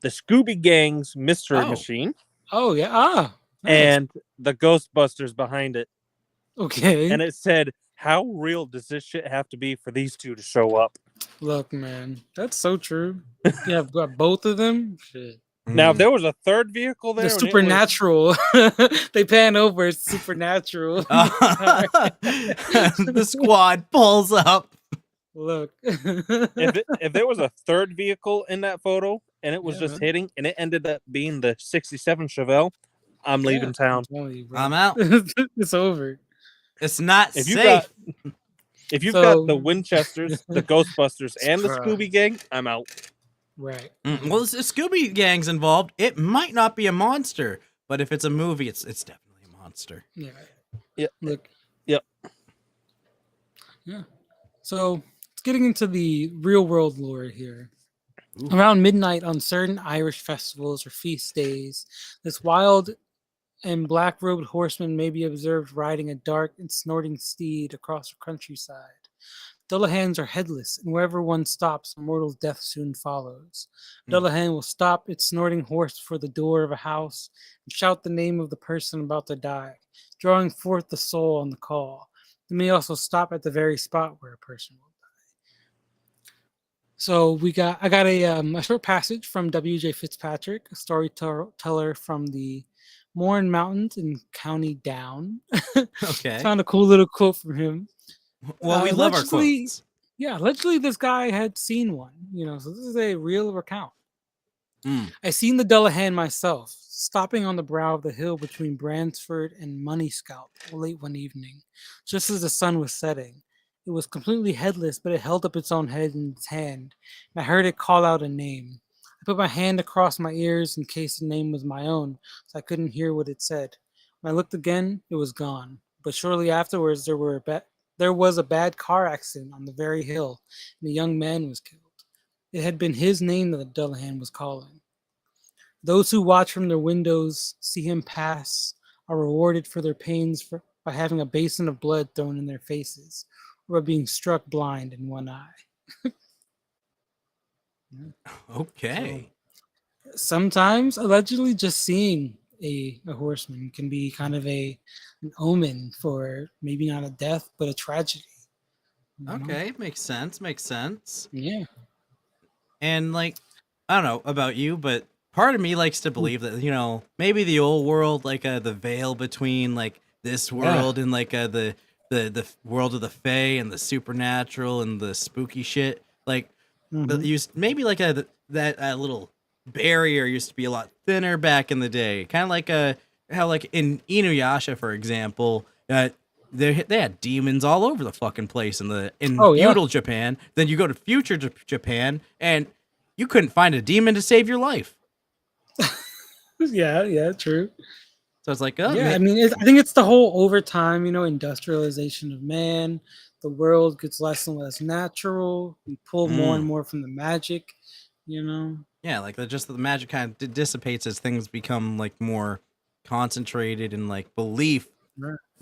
the Scooby Gang's mystery Oh. machine Oh yeah. Nice. and the Ghostbusters behind it. Okay. And it said, "How real does this shit have to be for these two to show up?" Look, man, that's so true. Yeah, I've got both of them. Shit. Now, if there was a third vehicle there, The and it was- supernatural. They pan over. It's supernatural. The squad pulls up. Look. if there was a third vehicle in that photo and it was Yeah, just man. hitting and it ended up being the 67 Chevelle, I'm leaving town. I'm out. It's over. It's not If safe. you've So- got the Winchesters, the Ghostbusters, and the Surprise. Scooby Gang, I'm out. Right. Well, if Scooby Gang's involved, it might not be a monster, but if it's a movie, it's definitely a monster. Yeah. Yeah. Look. Yep. Yeah. So, getting into the real world lore here. Around midnight on certain Irish festivals or feast days, this wild and black-robed horseman may be observed riding a dark and snorting steed across the countryside. Dullahans are headless, and wherever one stops, a mortal's death soon follows. Dullahan will stop its snorting horse before the door of a house and shout the name of the person about to die, drawing forth the soul on the call. It may also stop at the very spot where a person will die. So I got a short passage from W.J. Fitzpatrick, a storyteller from the Mourne Mountains in County Down. Okay. Found a cool little quote from him. Well, we love our allegedly- quotes. Yeah, allegedly this guy had seen one, so this is a real recount. I seen the Dullahan myself, stopping on the brow of the hill between Bransford and Money Scalp late one evening, just as the sun was setting. It was completely headless, but it held up its own head in its hand, and I heard it call out a name. I put my hand across my ears in case the name was my own, so I couldn't hear what it said. When I looked again, it was gone. But shortly afterwards, there was a bad car accident on the very hill, and a young man was killed. It had been his name that the Dullahan was calling. Those who watch from their windows, see him pass, are rewarded for their pains by having a basin of blood thrown in their faces, or by being struck blind in one eye. Okay. Sometimes, allegedly, just seeing a horseman can be kind of an omen for maybe not a death, but a tragedy. Okay, makes sense. Makes sense. Yeah. And like, I don't know about you, but part of me likes to believe that maybe the old world, like the veil between like this world and like the world of the Fae and the supernatural and the spooky shit, like maybe like that little barrier used to be a lot thinner back in the day, kind of like how like in Inuyasha, for example, they had demons all over the fucking place in feudal Japan. Then you go to future Japan and you couldn't find a demon to save your life. Yeah, true. So it's like, I think it's the whole over time, industrialization of man. The world gets less and less natural. We pull more and more from the magic, Yeah, like the magic kind of dissipates as things become like more concentrated and like belief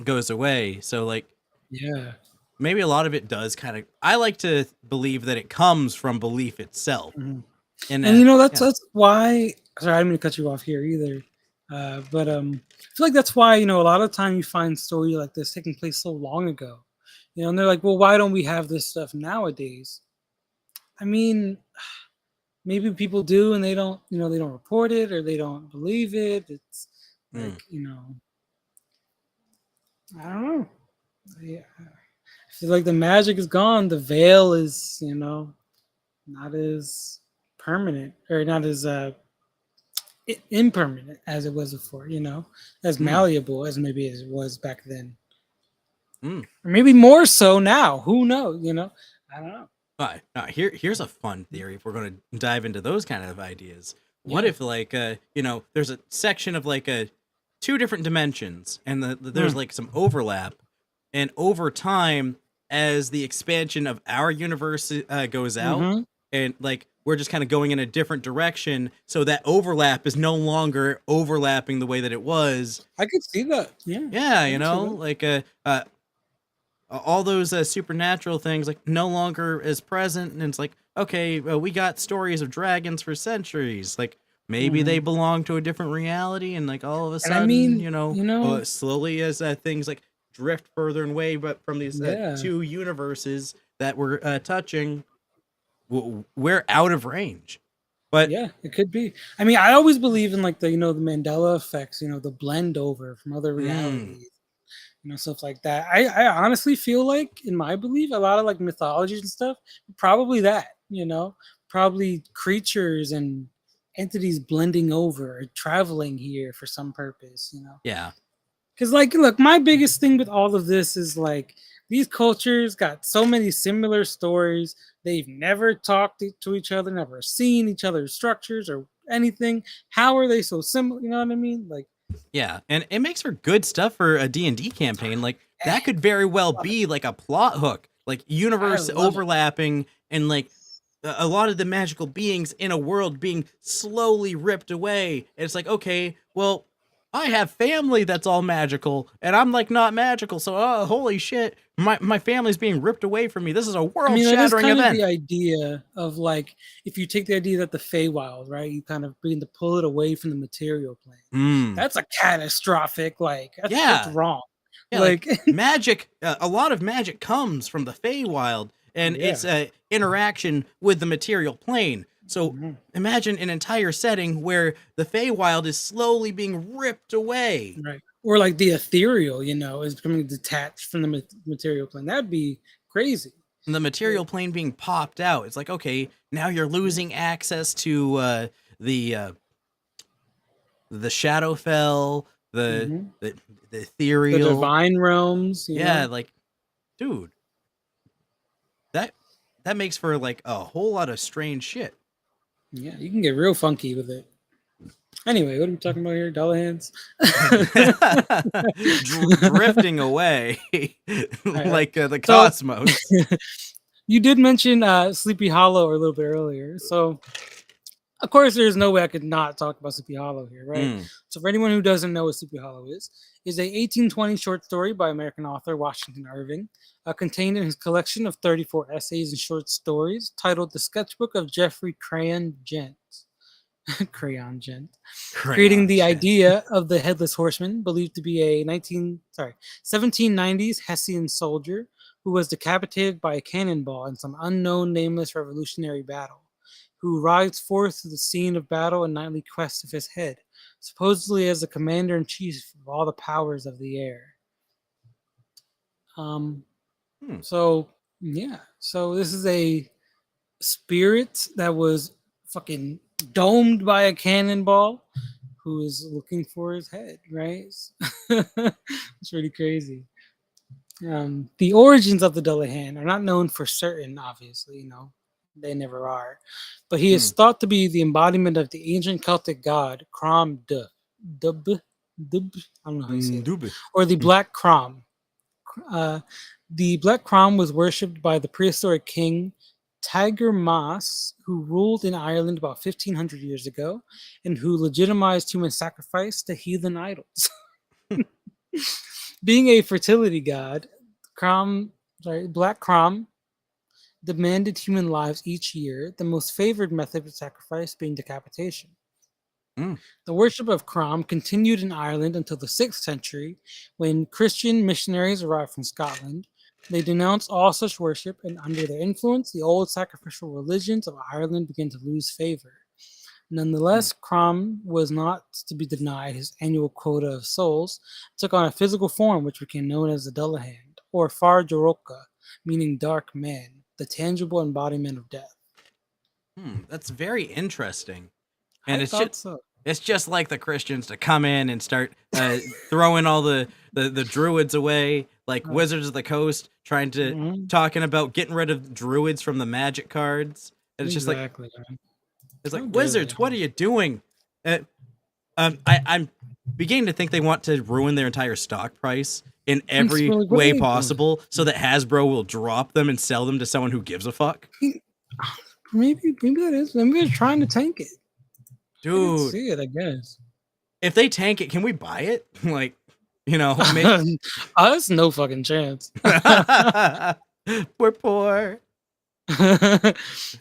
goes away. So like Yeah. maybe a lot of it does kind of. I like to believe that it comes from belief itself, Mhm. and And that's yeah. why. Sorry, I didn't mean to cut you off here either. But I feel like that's why a lot of time you find story like this taking place so long ago. And they're like, well, why don't we have this stuff nowadays? I mean, maybe people do, and they don't report it or they don't believe it. It's Mm. like I don't know. Yeah, I feel like the magic is gone. The veil is not as permanent or not as impermanent as it was before, as Mm. malleable as maybe it was back then, Mm. or maybe more so now. Who knows? I don't know. Here's a fun theory. If we're going to dive into those kind of ideas, what Yeah. if like there's a section of like two different dimensions, and there's Mm. like some overlap, and over time, as the expansion of our universe goes out, Mm-hmm. and like we're just kind of going in a different direction, so that overlap is no longer overlapping the way that it was. I could see that. Yeah, Yeah, I could see that. like all those supernatural things like no longer is present, and it's like, okay, we got stories of dragons for centuries, like maybe Hmm. they belong to a different reality, and like all of a And I sudden, mean, you know, slowly as things like drift further and away, but from these yeah, two universes that we're touching, we're out of range. But yeah, it could be. I mean, I always believe in like the Mandela effects, the blend over from other mm, realities, stuff like that. I honestly feel like, in my belief, a lot of like mythologies and stuff, probably probably creatures and entities blending over or traveling here for some purpose. yeah, Because, like, look, my biggest thing with all of this is like these cultures got so many similar stories. They've never talked to each other, never seen each other's structures or anything. How are they so similar? You know what I mean? Like, yeah, and it makes for good stuff for a D&D campaign. Like eh, that could very well love it. be like a plot hook, like I universe love it. overlapping, and like a lot of the magical beings in a world being slowly ripped away. And it's like, okay, well, I have family that's all magical, and I'm like not magical, so holy shit, my family's being ripped away from me. This is a I world mean, that is shattering kind of the event. idea of like if you take the idea that the Feywild, right, you kind of begin to pull it away from the material plane. Mm. That's a catastrophic, like that's Yeah, wrong. yeah, like Like, magic. A lot of magic comes from the Feywild, and yeah. its interaction with the material plane. So Mhm. imagine an entire setting where the Feywild is slowly being ripped away, Right. Or like the ethereal, is becoming detached from the material plane. That'd be crazy. and the Yeah. material plane being popped out. It's like, okay, now you're losing access to the uh, the Shadowfell, Mhm. the The ethereal. divine realms. Yeah, like, dude, that that makes for like a whole lot of strange shit. Yeah, you can get real funky with it. Anyway, what are we talking about here? Dullahans? Drifting away All right. like the So cosmos. you did mention Sleepy Hollow a little bit earlier. So of course, there's no way I could not talk about Sleepy Hollow here, right? Mm, So, for anyone who doesn't know what Sleepy Hollow is a 1820 short story by American author Washington Irving, contained in his collection of 34 essays and short stories titled "The Sketchbook of Geoffrey Crayon Gent." Crayon Gent, creating crayon the shit. idea of the headless horseman, believed to be a 1790s Hessian soldier who was decapitated by a cannonball in some unknown nameless revolutionary battle, who rides forth to the scene of battle in nightly quest of his head, supposedly as the commander in chief of all the powers of the air. Um, Hmm. so yeah, so this is a spirit that was fucking domed by a cannonball who is looking for his head, right? It's pretty crazy. The origins of the Dullahan are not known for certain, obviously, they never are. But he Hmm. is thought to be the embodiment of the ancient Celtic god Crom Dub, Dub, I don't know how you say that, Dooby. or the Black Crom. Uh, the Black Crom was worshipped by the prehistoric king Tiger Mas, who ruled in Ireland about 1500 years ago, and who legitimized human sacrifice to heathen idols. Being a fertility god, Black Crom demanded human lives each year, the most favored method of sacrifice being decapitation. Mm. The worship of Crom continued in Ireland until the 6th century, when Christian missionaries arrived from Scotland. They denounced all such worship, and under their influence, the old sacrificial religions of Ireland began to lose favor. Nonetheless, Crom was not to be denied his annual quota of souls, took on a physical form which became known as the Dullahan, or Far Joroka, meaning dark man, the tangible embodiment of death. That's very interesting. And I it's thought just so. it's just like the Christians to come in and start throwing all the druids away, like Wizards of the Coast, talking about getting rid of druids from the magic cards. And it's Exactly, just like, man. it's like, How dare Wizards, they? what are you doing? I'm beginning to think they want to ruin their entire stock price in every Like, what are way they possible so that Hasbro will drop them and sell them to someone who gives a fuck. doing? Maybe that is. Maybe they're trying to tank it. I can Dude, see it, I guess. if they tank it, can we buy it? Like, Us, no fucking chance. we're poor.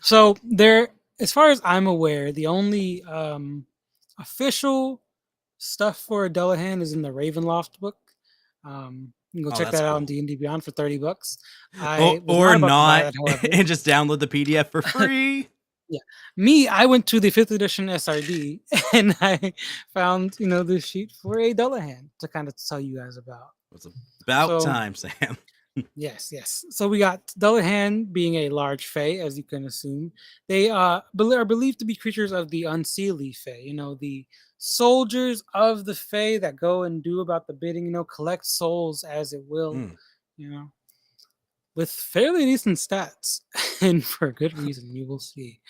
So there, as far as I'm aware, the only official stuff for Dullahan is in the Ravenloft book. You can go check that's that out cool. on D&D Beyond for $30. I was Or not about to buy not, that, however. and just download the PDF for free. I went to the 5th edition SRD and I found, this sheet for a Dullahan to kind of tell you guys about. It's about So- time, Sam. Yes. So we got Dullahan being a large fae, as you can assume. They are believed to be creatures of the unseelie fae. The soldiers of the fae that go and do about the bidding. Collect souls as it will. With fairly decent stats, and for good reason. You will see.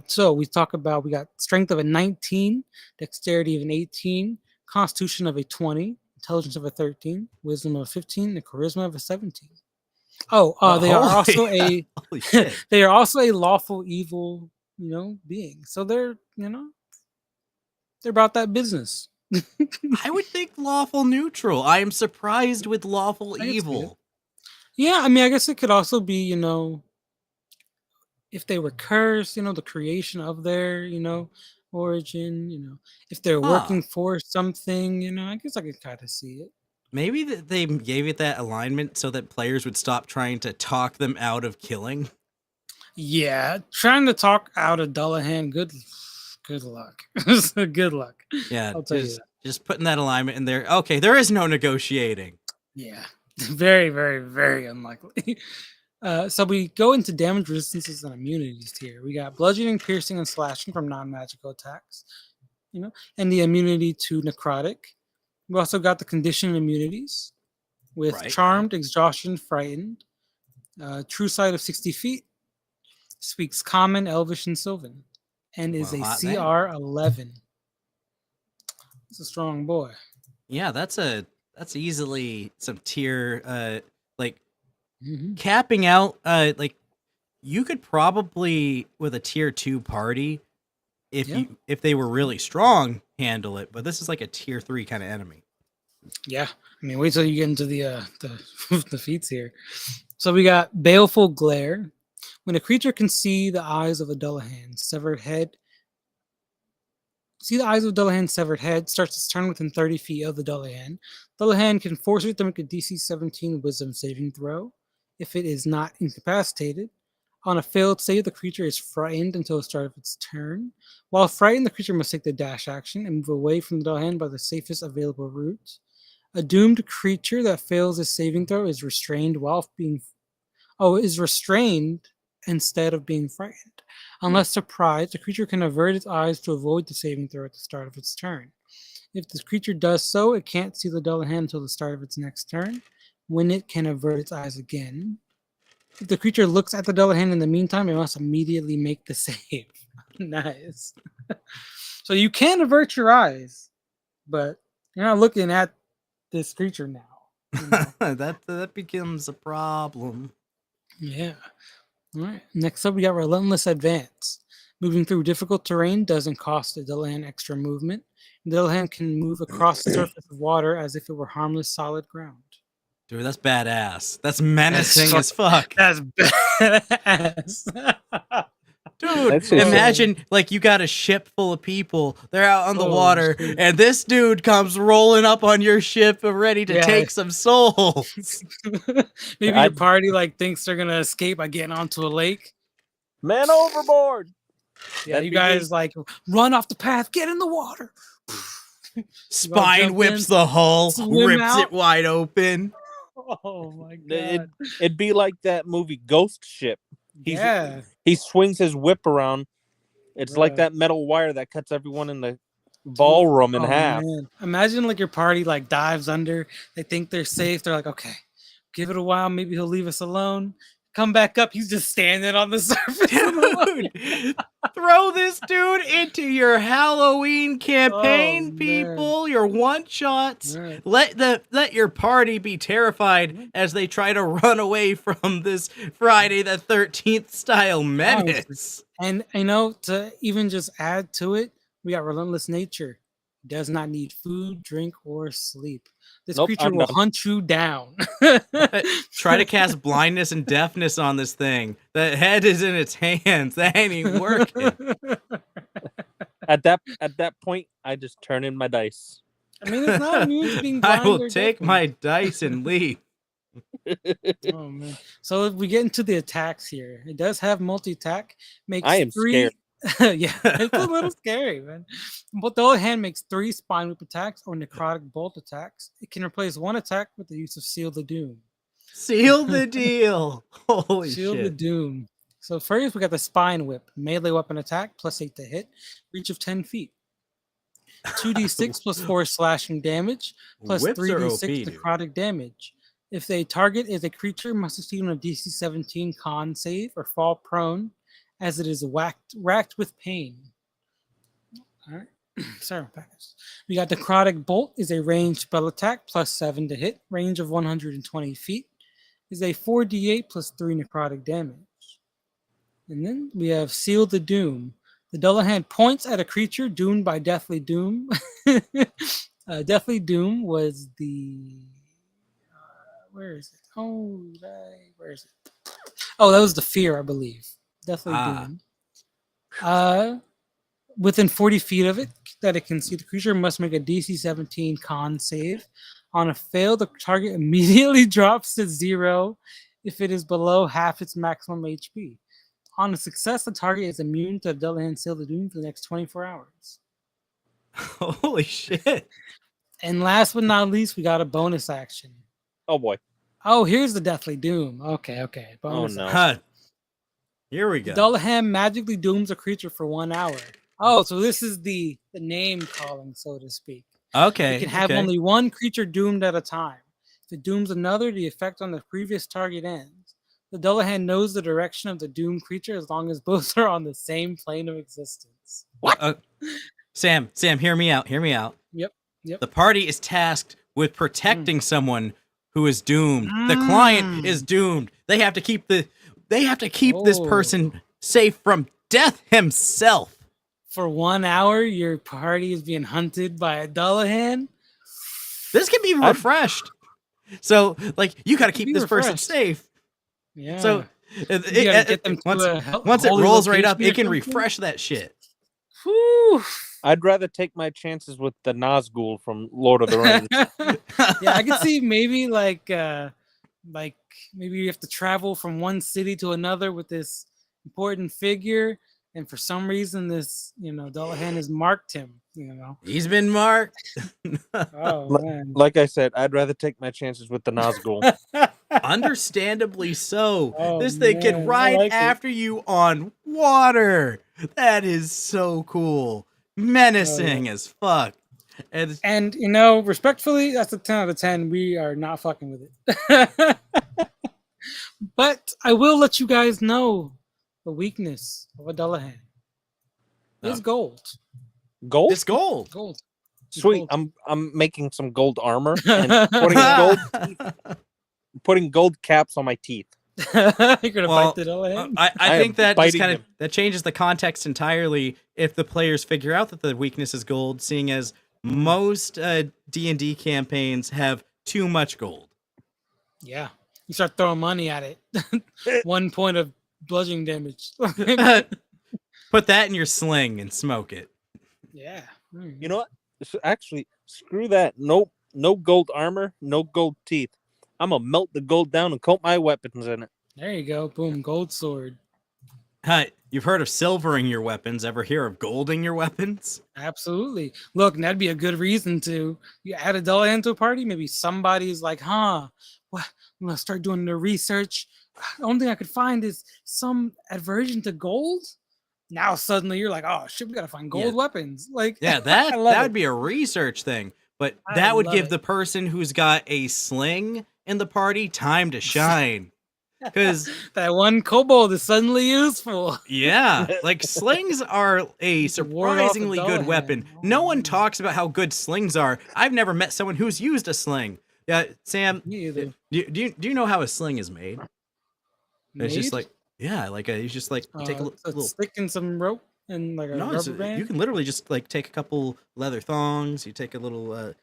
So we got strength of a 19, dexterity of an 18, constitution of a 20. Intelligence of a 13, wisdom of a 15, and charisma of a 17. They are also holy shit. they are also a lawful evil, being. So they're about that business. I would think lawful neutral. I am surprised with lawful I can see evil. Yeah, I mean, I guess it could also be, if they were cursed, the creation of their, origin, if they're working for something, I guess I could kind of see it. Maybe they gave it that alignment so that players would stop trying to talk them out of killing. Yeah, trying to talk out of Dullahan, good luck. Good luck. Yeah, I'll tell you that. just putting that alignment in there. Okay, there is no negotiating. Yeah, very, very, very unlikely. So we go into damage resistances and immunities here. We got bludgeoning, piercing, and slashing from non-magical attacks, and the immunity to necrotic. We also got the condition immunities with charmed, exhaustion, frightened, true sight of 60 feet, speaks common, elvish, and sylvan, and is a CR 11. It's a strong boy. Yeah, that's easily some tier capping out you could probably with a tier 2 party if they were really strong handle it, but this is like a tier 3 kind of enemy. Yeah, I mean, wait till you get into the the feats here. So we got baleful glare. When a creature can see the eyes of a Dullahan's severed head starts its turn within 30 feet of the Dullahan. Dullahan can force it to make a DC 17 Wisdom saving throw. If it is not incapacitated, on a failed save, the creature is frightened until the start of its turn. While frightened, the creature must take the dash action and move away from the Dullahan by the safest available route. A doomed creature that fails a saving throw is restrained instead of being frightened. Unless surprised, the creature can avert its eyes to avoid the saving throw at the start of its turn. If the creature does so, it can't see the Dullahan until the start of its next turn, when it can avert its eyes again. If the creature looks at the Dullahan in the meantime, it must immediately make the save. Nice. So you can avert your eyes, but you're not looking at this creature now. That becomes a problem. Yeah. All right. Next up, we got Relentless Advance. Moving through difficult terrain doesn't cost the Dullahan extra movement. The Dullahan can move across the surface of water as if it were harmless solid ground. Dude, that's badass. That's menacing as fuck. That's badass. Dude, That's just- imagine like you got a ship full of people. They're out on the Oh, water, shit. and this dude comes rolling up on your ship ready to Yeah. take some souls. Maybe I- your party like thinks they're gonna escape by getting onto a lake. Man overboard. Yeah, That'd you be me. guys like run off the path, get in the water. Spine jump whips in, the hull, swim rips out. it wide open. Oh my It, god! it'd be like that movie Ghost Ship. Yeah, He swings his whip around. It's like Bruh. that metal wire that cuts everyone in the ballroom in Oh, half. man. Imagine like your party like dives under. They think they're safe. They're like, okay, give it a while. Maybe he'll leave us alone. Come back up. He's just standing on the surface. of the water. Dude, throw this dude into your Halloween campaign, man. people. Your one shots. Right. Let your party be terrified as they try to run away from this Friday the 13th style menace. And you know, to even just add to it, we got relentless nature. Does not need food, drink, or sleep. This Nope, creature I'm will done. hunt you down. Try to cast blindness and deafness on this thing. The head is in its hands. That ain't even working. At that point, I just turn in my dice. I mean, it's not immune to being I blind will or take deafened. my dice and leave. Oh man! So if we get into the attacks here, it does have multi-attack. Makes I am scared. yeah, it's a little scary, man. But the other hand makes 3 spine whip attacks or necrotic bolt attacks. It can replace 1 attack with the use of Seal the Doom. Seal the deal. Holy Seal the shit. Doom. So first we got the spine whip, melee weapon attack +8 to hit, reach of 10 feet. 2d6 +4 slashing damage, plus Whips are 3d6 OP, dude. necrotic damage. If the target is a creature, must succeed on a DC 17 con save or fall prone, as it is racked with pain. All right, sorry, package. We got necrotic bolt is a ranged spell attack +7 to hit, range of 120 feet. Is a 4d8 +3 necrotic damage. And then we have Seal the Doom. The Dullahan points at a creature doomed by Deathly Doom. Deathly Doom was the where is it? Oh, where is it? Oh, that was the fear, I believe. Deathly Doom. Within 40 feet of it, that it can see the creature must make a DC 17 con save. On a fail, the target immediately drops to 0 if it is below half its maximum HP. On a success, the target is immune to the Dullahan Seal the Doom for the next 24 hours. Holy shit. And last but not least, we got a bonus action. Oh boy. Oh, here's the Deathly Doom. Okay. Bonus no. action. Huh. Here we go. Dullahan magically dooms a creature for 1 hour. Oh, so this is the name calling, so to speak. Okay. You can have okay. only 1 creature doomed at a time. If it dooms another, the effect on the previous target ends. The Dullahan knows the direction of the doomed creature as long as both are on the same plane of existence. Sam, hear me out. Yep. The party is tasked with protecting someone who is doomed. The client is doomed. They have to keep this person safe from death himself. For 1 hour, your party is being hunted by a Dullahan. This can be refreshed. So, like, you got to keep be this person refreshed. safe. Yeah. So, You gotta get them to once a it holy rolls right up, location it can or something? refresh that shit. Whew. I'd rather take my chances with the Nazgul from Lord of the Rings. Yeah, I could see maybe like maybe you have to travel from one city to another with this important figure, and for some reason this Dullahan has marked him. He's been marked. Oh man. Like I said, I'd rather take my chances with the Nazgul. Understandably so. Oh, this thing man, can I ride like it. after you on water. That is so cool. Menacing as fuck. And respectfully, that's a 10 out of 10. We are not fucking with it. But I will let you guys know the weakness of a Dullahan. It's gold. Gold? It's gold. Gold. It's Sweet. gold. I'm making some gold armor and putting gold caps on my teeth. You're gonna Well, fight the Dullahan? I think am that just biting kind of him. that changes the context entirely if the players figure out that the weakness is gold, seeing as most D&D campaigns have too much gold. Yeah. You start throwing money at it. 1 point of bludgeoning damage. Put that in your sling and smoke it. Yeah. You know what? Actually, screw that. Nope. No gold armor, no gold teeth. I'm gonna melt the gold down and coat my weapons in it. There you go. Boom. Gold sword. You've heard of silvering your weapons. Ever hear of golding your weapons? Absolutely. Look, that'd be a good reason to. You add a Dullahan to a party, maybe somebody's like, huh, what? I'm going to start doing the research. The only thing I could find is some aversion to gold. Now suddenly you're like, oh shit, we got to find gold weapons. Like, Yeah, that would be a research thing. But that would give the person who's got a sling in the party time to shine. Because that one kobold is suddenly useful. Yeah, like slings are a surprisingly good weapon. No one talks about how good slings are. I've never met someone who's used a sling. Yeah, Sam, do you know how a sling is made? It's just like, yeah, like you just like take a little stick in some rope and like a rubber band. You can literally just like take a couple leather thongs. You take a little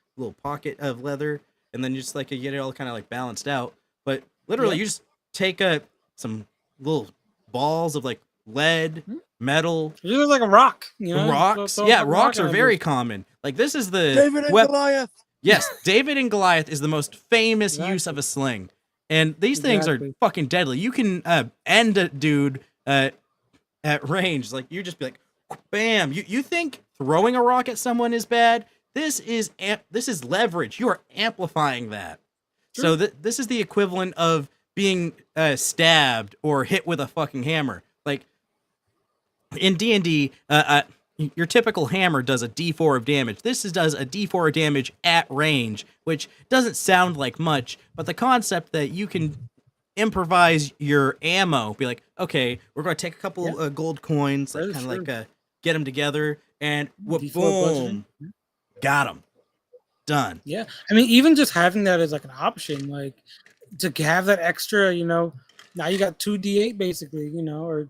pocket of leather, and then you just like you get it all kind of like balanced out. But literally, you just take some little balls of like lead, metal. It looks like a rock, you know? Rocks. Yeah, rocks are very common. Like this is the David and Goliath. Yes, David and Goliath is the most famous use of a sling. And these things are fucking deadly. You can end a dude at range. Like you just be like, bam. You think throwing a rock at someone is bad? This is leverage. You are amplifying that. Sure. So this is the equivalent of being stabbed or hit with a fucking hammer. Like in D&D, your typical hammer does a D4 of damage. This does a D4 of damage at range, which doesn't sound like much, but the concept that you can improvise your ammo, be like, okay, we're going to take a couple gold coins, like kind of like get them together, and boom, got them. Done. Yeah, I mean, even just having that as like an option, like to have that extra, you know, now you got 2d8 basically, you know, or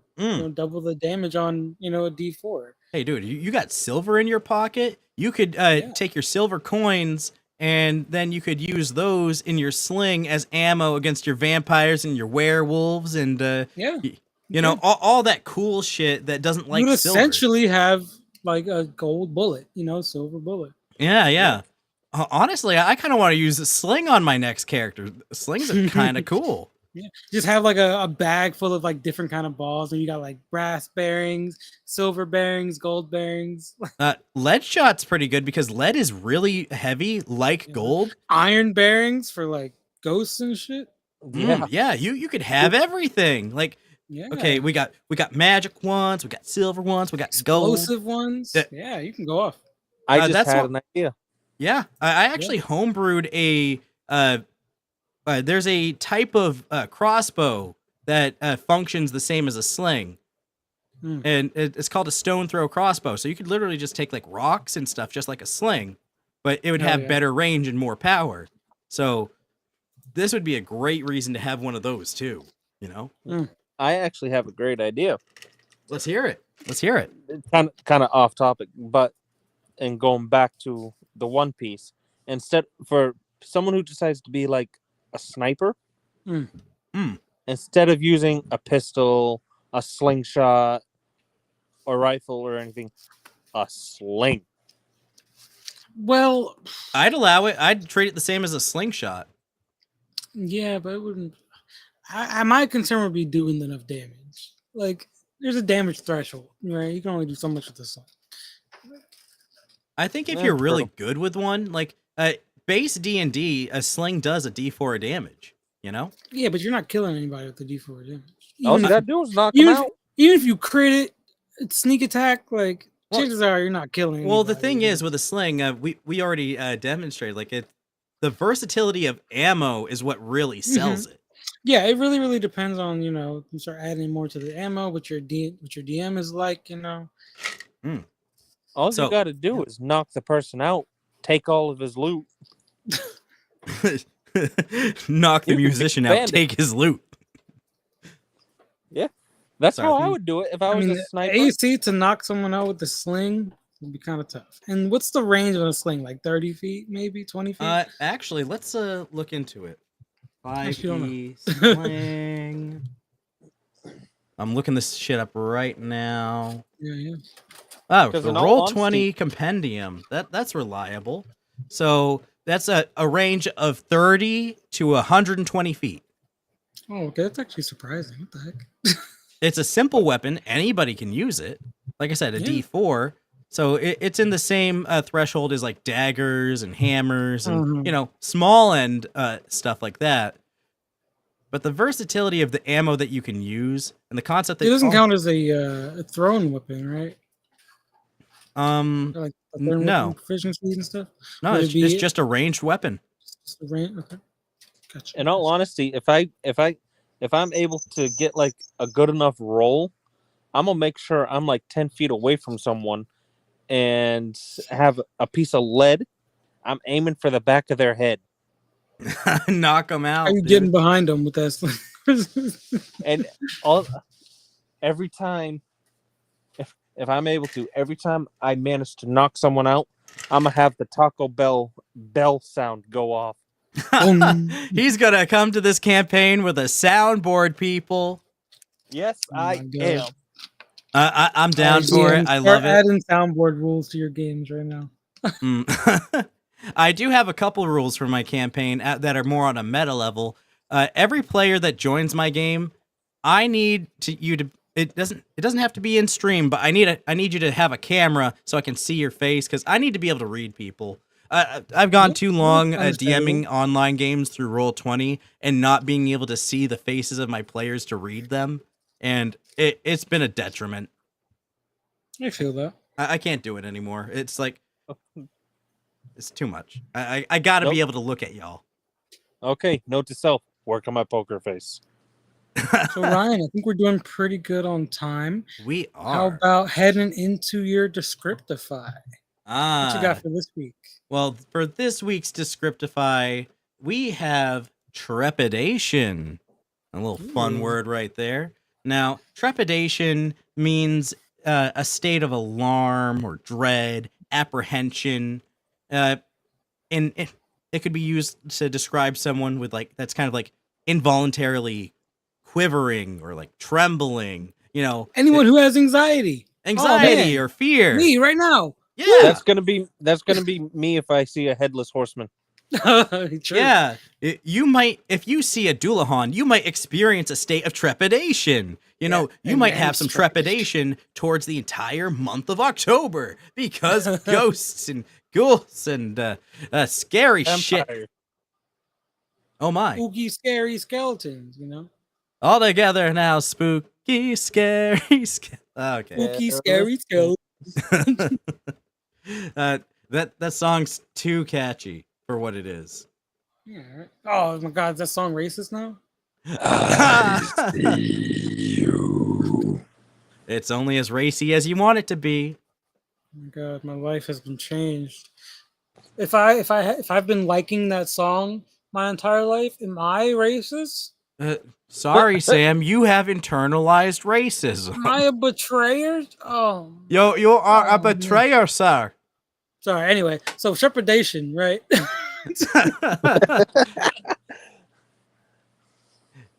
double the damage on, you know, a d4. Hey, dude, you got silver in your pocket? You could take your silver coins and then you could use those in your sling as ammo against your vampires and your werewolves and you know, all that cool shit that doesn't like you silver. Essentially have like a gold bullet, you know, silver bullet. Yeah. Honestly, I kind of want to use a sling on my next character. Slings are kind of cool. Yeah, just have like a bag full of like different kind of balls, and you got like brass bearings, silver bearings, gold bearings. Lead shot's pretty good because lead is really heavy, like gold. Iron bearings for like ghosts and shit. Yeah, you could have everything. Like, okay, we got magic ones, we got silver ones, we got explosive gold ones. Yeah, you can go off. I just had an idea. Yeah, I actually homebrewed a. There's a type of crossbow that functions the same as a sling, and it's called a stone throw crossbow. So you could literally just take like rocks and stuff, just like a sling, but it would have better range and more power. So this would be a great reason to have one of those too. You know, I actually have a great idea. Let's hear it. Let's hear it. Kind of off topic, but and going back to the One Piece, instead for someone who decides to be like a sniper, instead of using a pistol, a slingshot, or rifle or anything, a sling. Well, I'd allow it. I'd treat it the same as a slingshot. Yeah, but it wouldn't. My concern would be doing enough damage. Like, there's a damage threshold, right? You can only do so much with the sling. I think if you're really good with one, like base D&D, a sling does a D4 of damage, you know? Yeah, but you're not killing anybody with the D4 damage. All you gotta do is knock them out. Even if you crit it, sneak attack, like, chances are you're not killing anybody. Well, the thing is, with a sling, we already demonstrated, like, the versatility of ammo is what really sells it. Yeah, it really, really depends on, you know, you start adding more to the ammo, what your DM is like, you know? All you got to do is knock the person out, take all of his loot. Knock the musician out, take his loot. Yeah, that's how I would do it if I was a sniper. AC to knock someone out with the sling would be kind of tough. And what's the range of a sling? Like 30 feet, maybe 20 feet? Actually, let's look into it. Actually, don't know. Five-piece sling. I'm looking this shit up right now. Yeah. Oh, 'Cause the in all Roll20 compendium. That's reliable. So that's a range of 30 to 120 feet. Oh, okay. That's actually surprising. What the heck? It's a simple weapon. Anybody can use it. Like I said, a Yeah. D4. So it's in the same threshold as like daggers and hammers and Mhm. small end stuff like that. But the versatility of the ammo that you can use and the concept It that doesn't count as a thrown weapon, right? Like a thrown weapon no, proficiency and stuff. no, Would it's it be just a ranged weapon. just the range? Okay, gotcha. in all honesty, if I'm able to get like a good enough roll, I'm gonna make sure I'm like 10 feet away from someone and have a piece of lead. I'm aiming for the back of their head. Knock them How out, you dude. getting behind them with that? And every time, if I'm able to, every time I manage to knock someone out, I'm gonna have the Taco Bell bell sound go off. He's gonna come to this campaign with a soundboard, people. Yes, Oh my I am. God. I'm down Alright, for GM, it. I start love it. adding soundboard rules to your games right now. I do have a couple rules for my campaign that are more on a meta level. Every player that joins my game, I need you to. It doesn't have to be in stream, but I need you to have a camera so I can see your face because I need to be able to read people. I've gone too long DMing online games through Roll20 and not being able to see the faces of my players to read them, and it's been a detriment. I feel that. I can't do it anymore. It's like it's too much. I gotta be able to look at y'all. Okay, note to self: work on my poker face. So Ryan, I think we're doing pretty good on time. We are. How about heading into your Descriptify? What you got for this week? Well, for this week's Descriptify, we have trepidation. A little fun word right there. Now, trepidation means a state of alarm or dread, apprehension. And it could be used to describe someone with that's kind of like involuntarily quivering or like trembling. Anyone who has anxiety, or fear. me right now. Yeah, that's gonna be me if I see a headless horseman. True. Yeah, you might, if you see a Dullahan, you might experience a state of trepidation. You might have some trepidation towards the entire month of October because ghosts and ghouls and scary shit. Oh my. Spooky, scary skeletons, All together now, spooky, scary okay. Spooky, scary skeletons. That song's too catchy for what it is. Yeah. Right. Oh my God, is that song racist now? I see you. It's only as racy as you want it to be. Oh my God, my life has been changed. If I've been liking that song my entire life, am I racist? Sorry, Sam, you have internalized racism. Am I a betrayer? Oh, you are a betrayer, sir. Sorry. Anyway, so trepidation, right?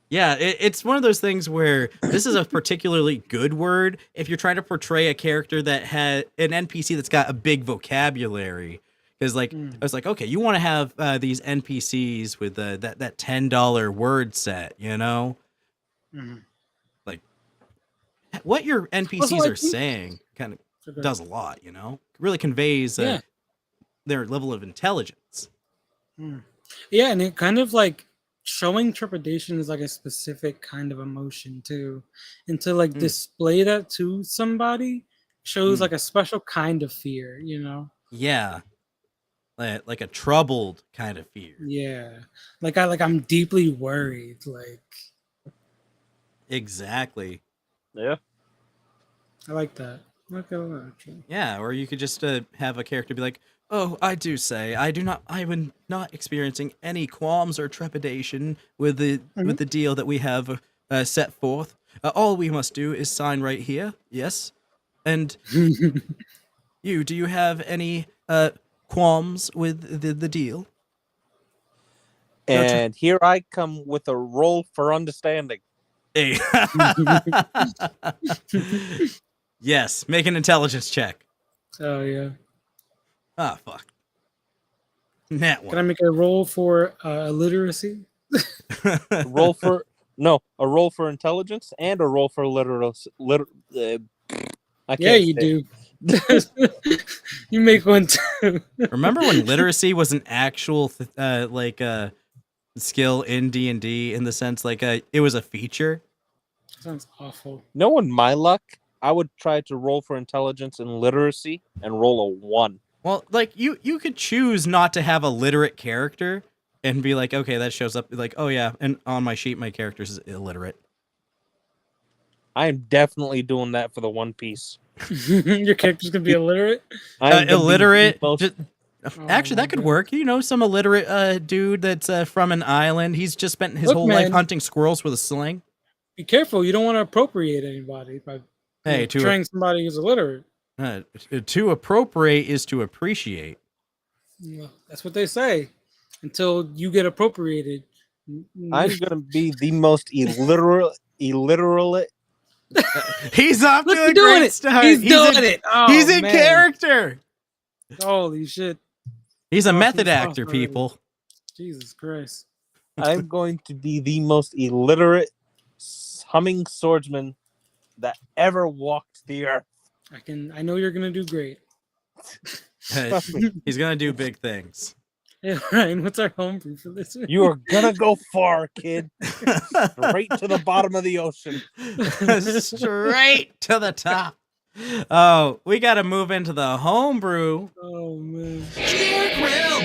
Yeah, it's one of those things where this is a particularly good word if you're trying to portray a character that had an NPC that's got a big vocabulary. Because I was like, okay, you want to have these NPCs with that $10 word set, like what your NPCs are saying kind of does a lot, really conveys their level of intelligence. Yeah, and it kind of like showing trepidation is like a specific kind of emotion too, and to display that to somebody shows like a special kind of fear, Yeah. Like a troubled kind of fear. Yeah, I'm deeply worried. Exactly. Yeah, I like that. Yeah, or you could just have a character be like, "Oh, I do say I'm not experiencing any qualms or trepidation with the deal that we have set forth. All we must do is sign right here. Yes, and do you have any qualms with the deal?" And here I come with a roll for understanding. Hey. Yes, make an intelligence check. Oh yeah. Oh, fuck. Nat Can I one. make a roll for illiteracy? A roll for intelligence and a roll for literacy. I Yeah, can't you say do. You make one too. Remember when literacy was an actual skill in D&D in the sense it was a feature? Sounds awful. Knowing my luck, I would try to roll for intelligence and literacy and roll a 1. Well, you could choose not to have a literate character and be like, okay, that shows up like, oh yeah, and on my sheet my character is illiterate. I am definitely doing that for the One Piece. Your character's gonna be illiterate. Illiterate. Oh, Actually, that could work. You know, some illiterate dude that's from an island. He's just spent his whole life hunting squirrels with a sling. Be careful. You don't want to appropriate anybody by portraying somebody who's illiterate. To appropriate is to appreciate. Well, that's what they say. Until you get appropriated. I'm gonna be the most illiterate. He's off to a doing great it. start. He's doing it. Oh, he's in man. character. Holy shit! He's a method actor, people. Jesus Christ! I'm going to be the most illiterate humming swordsman that ever walked the earth. I know you're gonna do great. He's gonna do big things. Hey, Ryan, what's our homebrew for this one? You are gonna go far, kid. Straight to the bottom of the ocean. Straight to the top. Oh, we got to move into the homebrew. Oh man! Generic realm,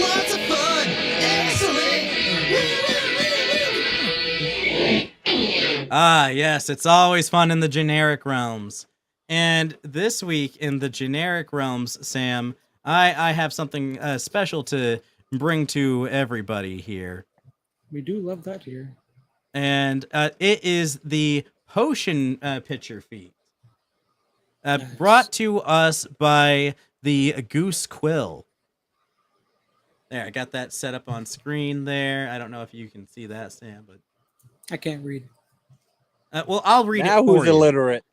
lots of fun, excellent. Ah, yes, it's always fun in the generic realms. And this week in the generic realms, Sam, I have something special to bring to everybody here. We do love that here. And it is the potion pitcher feat. Nice. Brought to us by the Goose Quill. There, I got that set up on screen there. I don't know if you can see that, Sam, but I can't read. well, I'll read Now it for who's you. illiterate?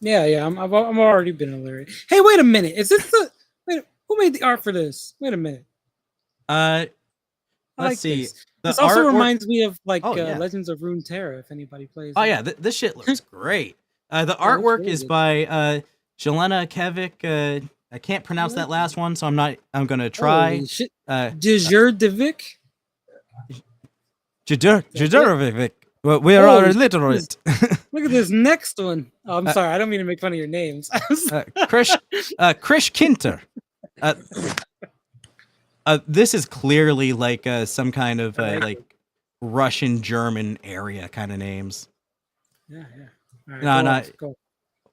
Yeah. I'm already been illiterate. Hey, wait a minute. Is this the? Wait, who made the art for this? Wait a minute. Let's like see. This, The this also artwork- reminds me of yeah. Legends of Runeterra. If anybody plays. Oh it. yeah, this shit looks great. The looks artwork really is good. by Jelena Kevik. I can't pronounce that last one, so I'm gonna try. Holy shit. Jadurvik. Well, we Holy are shit. illiterate. Look at this next one. Oh, I'm sorry. I don't mean to make fun of your names. Krish Kinter. This is clearly like some kind of like Russian German area kind of names. Yeah. All right, No, go no. off, go.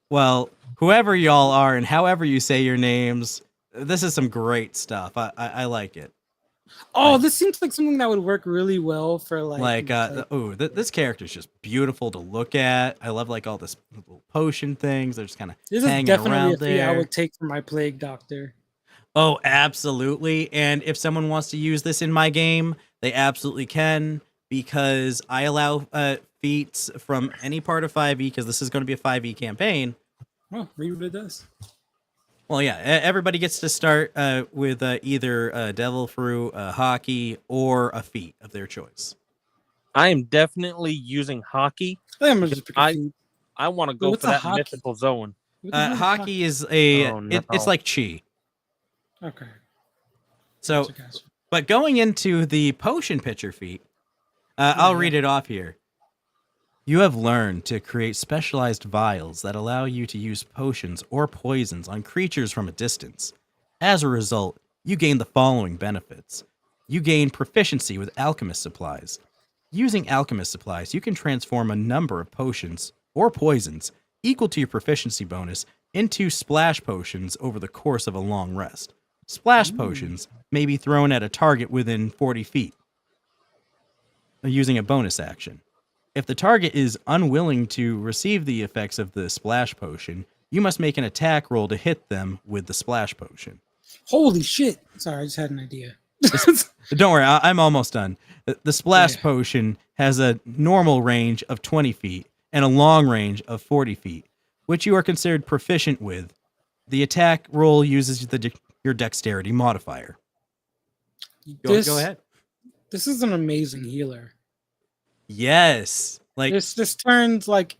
Well, whoever y'all are and however you say your names, this is some great stuff. I like it. Oh, this seems like something that would work really well for This character's just beautiful to look at. I love like all this little potion things. They're just kind of this is hanging definitely around a fee I there. would take for my plague doctor. Oh, absolutely. And if someone wants to use this in my game, they absolutely can, because I allow feats from any part of 5e, because this is going to be a 5e campaign. Oh, read what it does. Well, yeah, everybody gets to start with either a devil fruit, a hockey, or a feat of their choice. I am definitely using hockey. I think I'm gonna just pick a feat. I want to go what's for a that hockey? mythical zone. What the hell is Hockey is a Oh, no. it's like chi. Okay. So, Gotcha. but going into the potion pitcher feat, I'll read it off here. You have learned to create specialized vials that allow you to use potions or poisons on creatures from a distance. As a result, you gain the following benefits. You gain proficiency with alchemist supplies. Using alchemist supplies, you can transform a number of potions or poisons equal to your proficiency bonus into splash potions over the course of a long rest. Splash potions may be thrown at a target within 40 feet using a bonus action. If the target is unwilling to receive the effects of the splash potion, you must make an attack roll to hit them with the splash potion. Holy shit! Sorry, I just had an idea. Don't worry, I'm almost done. The splash Yeah. potion has a normal range of 20 feet and a long range of 40 feet, which you are considered proficient with. The attack roll uses your dexterity modifier. Go ahead. This is an amazing healer. Yes. Like, This turns like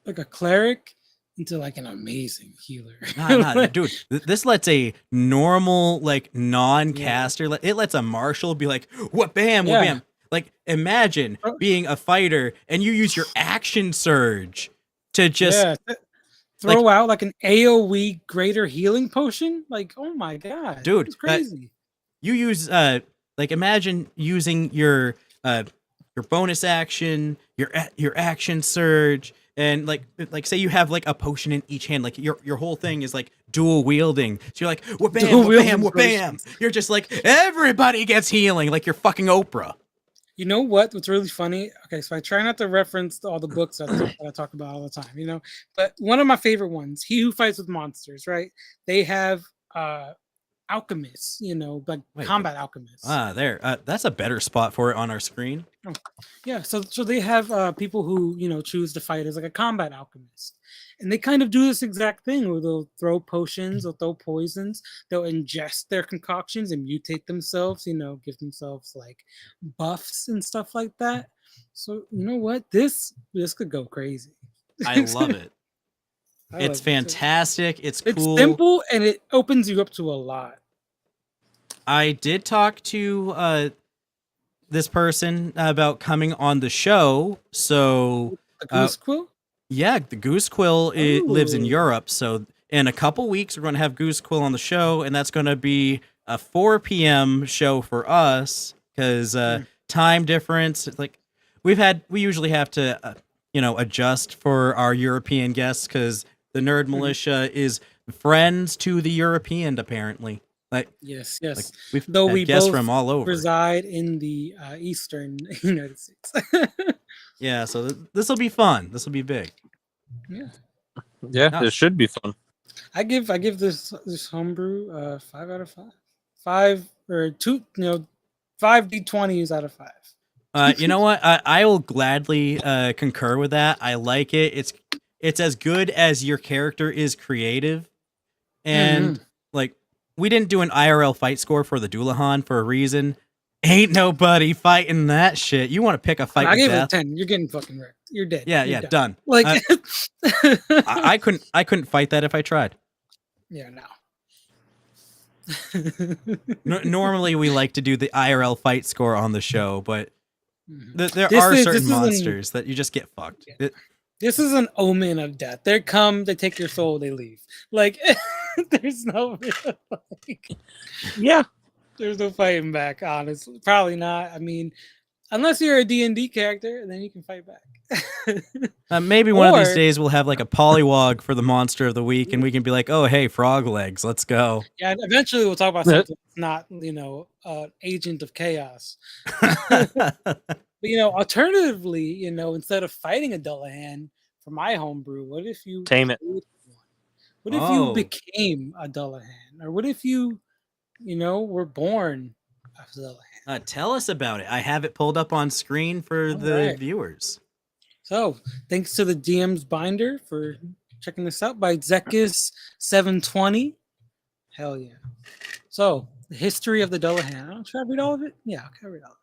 a cleric into like an amazing healer. nah, dude, this lets a normal, like, non-caster, it lets a marshal be like, what bam, what Yeah. bam. Like, imagine Oh. being a fighter and you use your action surge to just Yeah. Throw out like an AoE greater healing potion. Like, oh my god, Dude, it's crazy. you use like, imagine using your bonus action, your action surge, and like say you have like a potion in each hand, like your whole thing is like dual wielding. So you're like, what bam, Dual what bam, wielding what bam. You're just like, everybody gets healing, like you're fucking Oprah. You know what? What's really funny? Okay, so I try not to reference all the books that I talk about all the time, you know. But one of my favorite ones, He Who Fights with Monsters, right? They have alchemists, you know, like Wait, combat alchemists. There. That's a better spot for it on our screen. Yeah, so they have people who, you know, choose to fight as like a combat alchemist. And they kind of do this exact thing where they'll throw potions, they'll throw poisons, they'll ingest their concoctions and mutate themselves, you know, give themselves like buffs and stuff like that. So you know what? This could go crazy. I love it. I It's love it. fantastic. It's It's cool. simple and it opens you up to a lot. I did talk to this person about coming on the show. So The goose quill? yeah, the Goose Quill lives in Ooh. Europe. So in a couple weeks, we're going to have Goose Quill on the show, and that's going to be a 4 p.m. show for us because time difference. Like we usually have to adjust for our European guests because the Nerd Militia is friends to the European apparently. Like Yes. like we've Though had we guests both from all over. reside in the eastern United States. Yeah, so this will be fun. This will be big. Yeah. Yeah, it should be fun. I give this homebrew 5 out of 5. 5 or 2, 5 D20s out of 5. You know what? I will gladly concur with that. I like it. It's as good as your character is creative, and like we didn't do an IRL fight score for the Dullahan for a reason. Ain't nobody fighting that shit. You want to pick a fight I with gave it a death? 10. You're getting fucking wrecked. You're dead. Yeah, You're done. Like I couldn't fight that if I tried. yeah, no. Normally, we like to do the IRL fight score on the show, but there This are is- certain this is an- monsters that you just get fucked. Yeah. This is an omen of death. They come, they take your soul, they leave. Like there's no Yeah. there's no fighting back, honestly. Probably not. I mean, unless you're a D&D character, then you can fight back. Maybe one of these Or- days we'll have like a polywog for the monster of the week, and we can be like, "Oh, hey, frog legs, let's go." Yeah, eventually we'll talk about Yeah. something that's not, agent of chaos. But alternatively, instead of fighting a Dullahan for my homebrew, what if you Tame it. created one? What if Oh. you became a Dullahan? Or what if you, were born a Dullahan? Tell us about it. I have it pulled up on screen for the Alright. viewers. So, thanks to the DM's binder for checking this out by Zekis720. Hell yeah. So, the history of the Dullahan. Should I read all of it? Yeah, okay, I'll read all of it.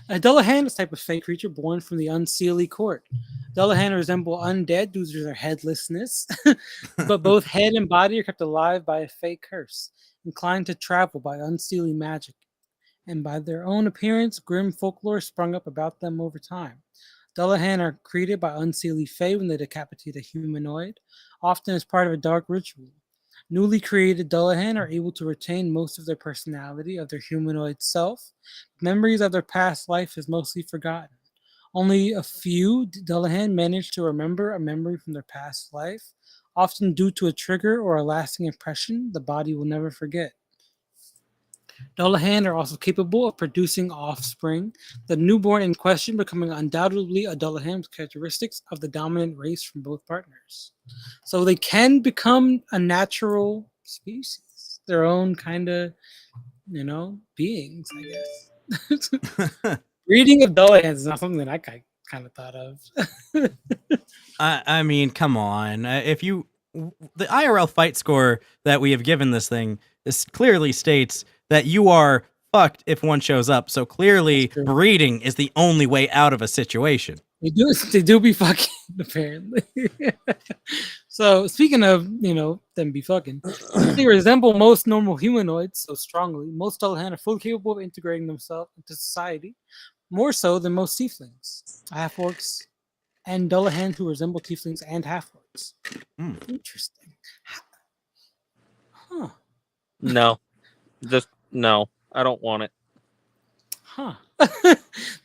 A Dullahan is a type of fey creature born from the unseelie court. Dullahan resemble undead due to their headlessness, but both head and body are kept alive by a fey curse, inclined to travel by unseelie magic. And by their own appearance, grim folklore sprung up about them over time. Dullahan are created by unseelie fey when they decapitate a humanoid, often as part of a dark ritual. Newly created Dullahan are able to retain most of their personality of their humanoid self. Memories of their past life is mostly forgotten. Only a few Dullahan manage to remember a memory from their past life, often due to a trigger or a lasting impression the body will never forget. Dullahan are also capable of producing offspring, the newborn in question becoming undoubtedly a Dullahan with characteristics of the dominant race from both partners. So they can become a natural species, their own kind of, beings, I guess. Reading of Dullahan is not something that I kind of thought of. I mean, come on. If you the IRL fight score that we have given this thing, this clearly states that you are fucked if one shows up. So clearly, That's true. breeding is the only way out of a situation. They do be fucking, apparently. So speaking of, them be fucking, they resemble most normal humanoids so strongly. Most Dullahan are fully capable of integrating themselves into society, more so than most tieflings, half-orcs, and Dullahan who resemble tieflings and half-orcs. Interesting. Huh. No, just no. I don't want it. Huh.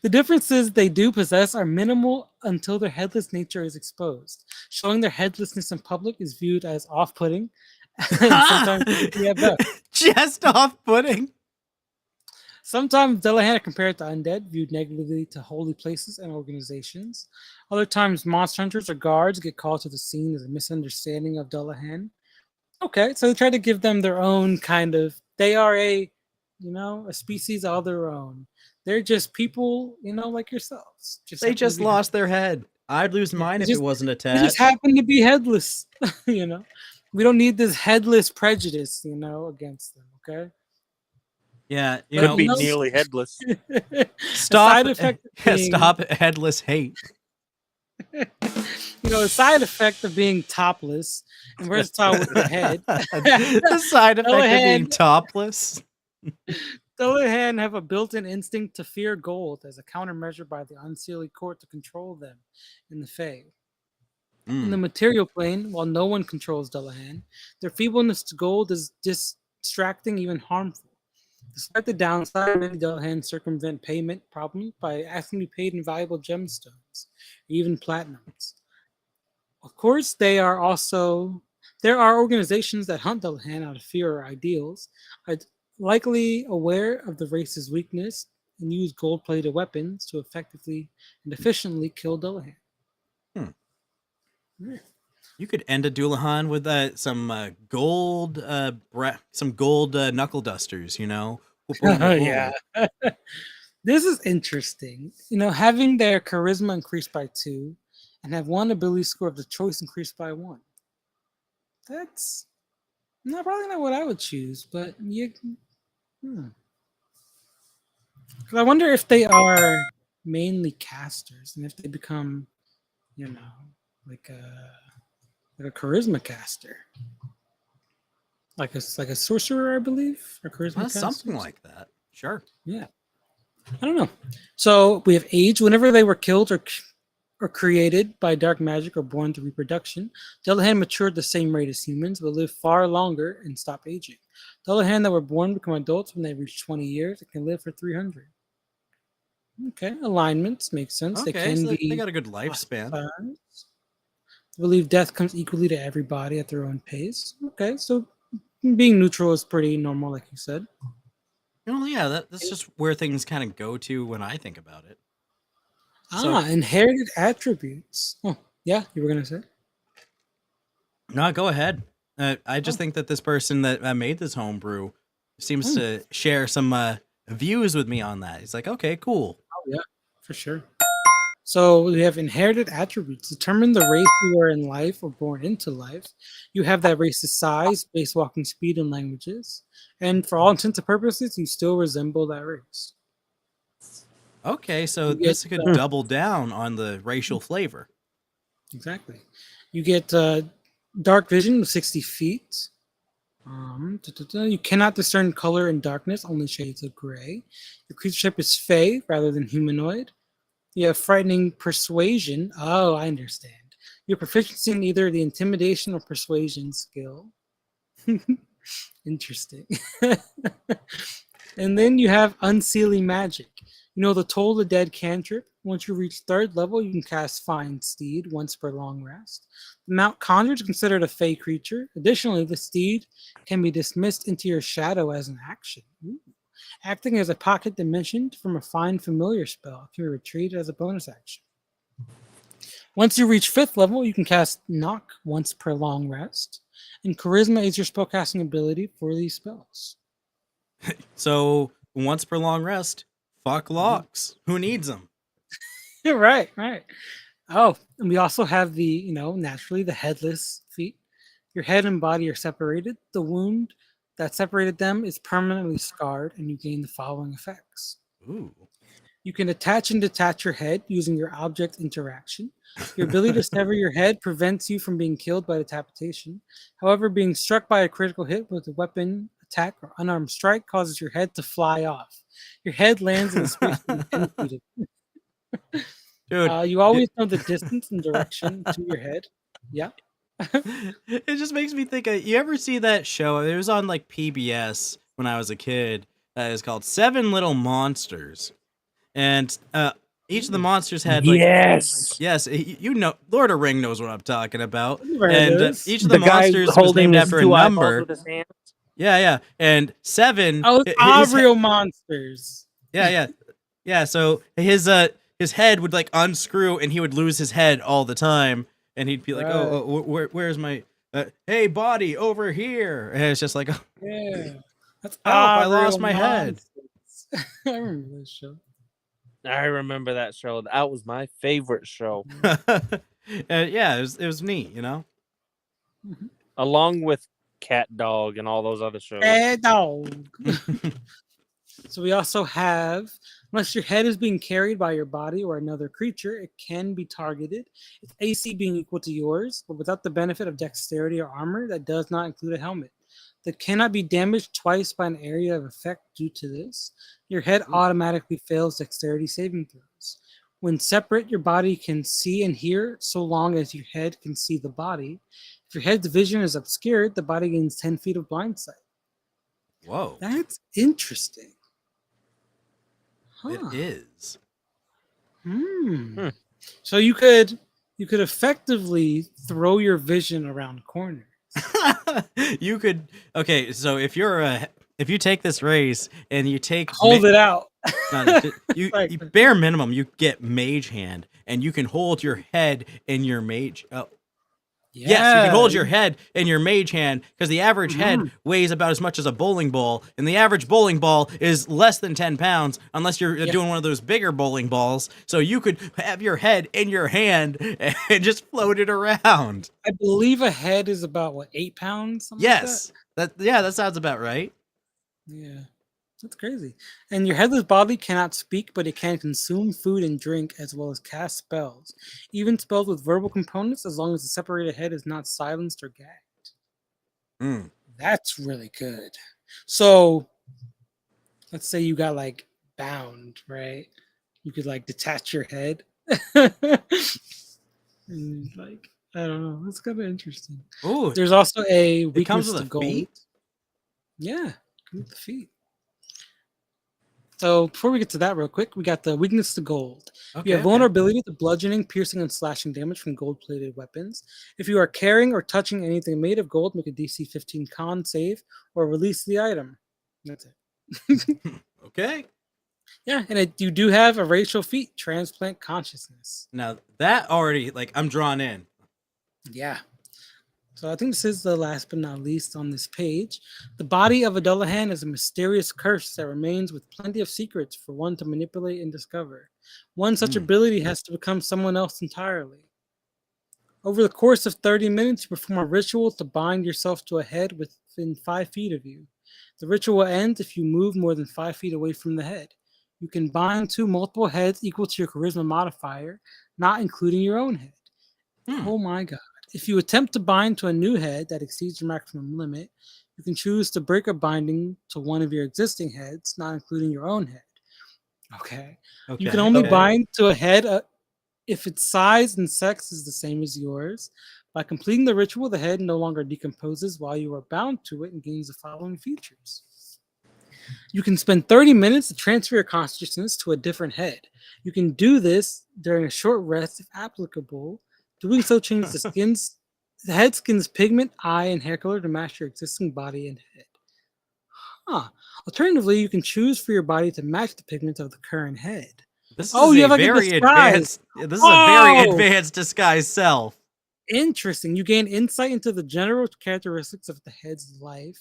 The differences they do possess are minimal until their headless nature is exposed. Showing their headlessness in public is viewed as off-putting. And sometimes creepy at best. Just off-putting. Sometimes Dullahan are compared to undead, viewed negatively to holy places and organizations. Other times, monster hunters or guards get called to the scene as a misunderstanding of Dullahan. Okay, so they try to give them their own kind of. They are a species all their own. They're just people, like yourselves. They just lost their head. I'd lose mine if it wasn't They attached. just happen to be headless. We don't need this headless prejudice, against them. Okay. Yeah, Could be nearly headless. Stop. Being, Stop headless hate. a side effect of being topless and versatile with the head. The side effect of being topless. Dullahan have a built-in instinct to fear gold as a countermeasure by the unseelie court to control them in the Fae. In the material plane, while no one controls Dullahan, their feebleness to gold is distracting, even harmful. Despite the downside, many Dullahan circumvent payment problems by asking to be paid in valuable gemstones, or even platinums. Of course, there are organizations that hunt Dullahan out of fear or ideals, are likely aware of the race's weakness and use gold-plated weapons to effectively and efficiently kill Dullahan. You could end a Dullahan with some gold, knuckle dusters. Yeah. This is interesting. Having their charisma increased by 2 and have one ability score of the choice increased by 1. That's probably not what I would choose, but you. I wonder if they are mainly casters and if they become, like a charisma caster, like a sorcerer, I believe, or charisma caster. Something like that. Sure. Yeah. I don't know. So we have age. Whenever they were killed or created by dark magic or born through reproduction, Dullahan matured the same rate as humans, but live far longer and stop aging. Dullahan that were born become adults when they reach 20 years and can live for 300. Okay, alignments make sense. Okay, they got a good lifespan. I believe death comes equally to everybody at their own pace. Okay, so being neutral is pretty normal, like you said. Yeah, that's just where things kind of go to when I think about it. Inherited attributes. Oh, yeah, you were going to say? No, go ahead. I just think that this person that made this homebrew seems to share some views with me on that. He's like, okay, cool. Oh, yeah, for sure. So we have inherited attributes. Determine the race you are in life or born into life. You have that race's size, base walking speed, and languages. And for all intents and purposes, you still resemble that race. Okay, so this could double down on the racial flavor. Exactly. You get dark vision of 60 feet. You cannot discern color in darkness, only shades of gray. Your creature type is Fey rather than humanoid. You have frightening persuasion. Oh, I understand. Your proficiency in either the intimidation or persuasion skill. Interesting. And then you have unseelie magic. The Toll the Dead cantrip. Once you reach 3rd level, you can cast Find Steed once per long rest. The Mount Conjured is considered a Fey creature. Additionally, the steed can be dismissed into your shadow as an action. Ooh. Acting as a pocket dimension from a Find Familiar spell can be retreated as a bonus action. Once you reach 5th level, you can cast Knock once per long rest. And Charisma is your spellcasting ability for these spells. So once per long rest, fuck locks. Who needs them? Right, right. Oh, and we also have naturally the headless feet. Your head and body are separated. The wound that separated them is permanently scarred, and you gain the following effects. Ooh. You can attach and detach your head using your object interaction. Your ability to sever your head prevents you from being killed by decapitation. However, being struck by a critical hit with a weapon attack or unarmed strike causes your head to fly off. Your head lands in a space within 10 feet of you. Dude, You always know the distance and direction to your head. Yeah. it just makes me think of, you ever see that show? It was on like PBS when I was a kid. It's called Seven Little Monsters. And each of the monsters had like Yes. yes, you know, LordOfRing knows what I'm talking about. Right, And it is. each of the guy monsters was holding named his after a two eyeballs number. with his hand. Yeah. And 7 Oh, it's real monsters. Yeah, so his head would like unscrew and he would lose his head all the time, and he'd be like, Right. where's my hey body over here? And it's just like, oh, Yeah. That's I lost real my head. monsters. I remember this show. I remember that show. That was my favorite show, yeah, it was neat, you know. along with Cat Dog and all those other shows. Hey, dog. So we also have, unless your head is being carried by your body or another creature, it can be targeted. Its AC being equal to yours, but without the benefit of dexterity or armor, that does not include a helmet. That cannot be damaged twice by an area of effect due to this. Your head automatically fails dexterity saving throws. When separate, your body can see and hear so long as your head can see the body. If your head's vision is obscured, the body gains 10 feet of blind sight. Whoa, That's interesting. Huh. it is. So you could effectively throw your vision around corners. You could, okay, so if you take this race and you take Hold it out. you Right. bare minimum you get mage hand, and you can hold your head in your mage. Yes, you can hold your head in your mage hand, because the average head weighs about as much as a bowling ball, and the average bowling ball is less than 10 pounds, unless you're doing one of those bigger bowling balls. So you could have your head in your hand and just float it around. I believe a head is about 8 pounds. Something Yes, that sounds about right. Like that? Yeah, that's crazy. And your headless body cannot speak, but it can consume food and drink, as well as cast spells, even spells with verbal components, as long as the separated head is not silenced or gagged. That's really good. So, let's say you got like bound, right? You could like detach your head. And like, I don't know. That's kind of interesting. Ooh, There's also a it weakness comes with to a gold. feet? Yeah, come with the feet. So before we get to that real quick, we got the weakness to gold. Okay, You have vulnerability to bludgeoning, piercing, and slashing damage from gold-plated weapons. If you are carrying or touching anything made of gold, make a DC 15 con save or release the item. That's it. Okay. Yeah, and you do have a racial feat, transplant consciousness. Now that already, like, I'm drawn in. Yeah. So I think this is the last but not least on this page. The body of a Dullahan is a mysterious curse that remains with plenty of secrets for one to manipulate and discover. One such ability has to become someone else entirely. Over the course of 30 minutes, you perform a ritual to bind yourself to a head within 5 feet of you. The ritual ends if you move more than 5 feet away from the head. You can bind to multiple heads equal to your charisma modifier, not including your own head. Oh my god. If you attempt to bind to a new head that exceeds your maximum limit, you can choose to break a binding to one of your existing heads, not including your own head. Okay. You can only bind to a head if its size and sex is the same as yours. By completing the ritual, the head no longer decomposes while you are bound to it and gains the following features. You can spend 30 minutes to transfer your consciousness to a different head. You can do this during a short rest if applicable. Doing so changes the head skin's pigment, eye, and hair color to match your existing body and head. Alternatively, you can choose for your body to match the pigment of the current head. This is you have a like a very disguise. advanced. This is a very advanced disguise self. Interesting. You gain insight into the general characteristics of the head's life.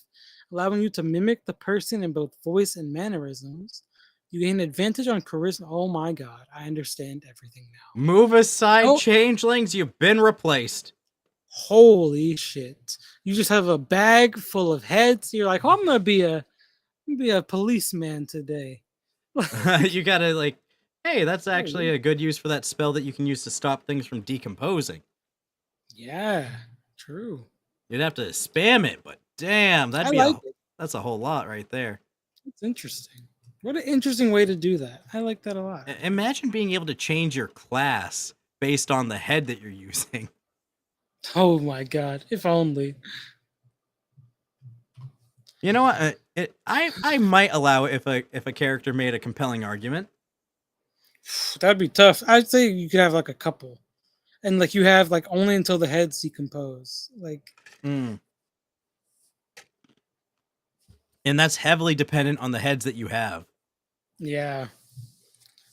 allowing you to mimic the person in both voice and mannerisms. You gain advantage on charisma. Oh my god, I understand everything now. Move aside, Oh. changelings. You've been replaced. Holy shit! You just have a bag full of heads. You're like, oh, I'm gonna be a policeman today. You gotta like, hey, that's Oh, actually a good use for that spell that you can use to stop things from decomposing. Yeah, true. You'd have to spam it, but damn, I like it. that's a whole lot right there. It's interesting. What an interesting way to do that. I like that a lot. Imagine being able to change your class based on the head that you're using. Oh my god! If only. You know what? I might allow it if a character made a compelling argument. That'd be tough. I'd say you could have like a couple, and like you have like only until the heads decompose. Like, And that's heavily dependent on the heads that you have. yeah,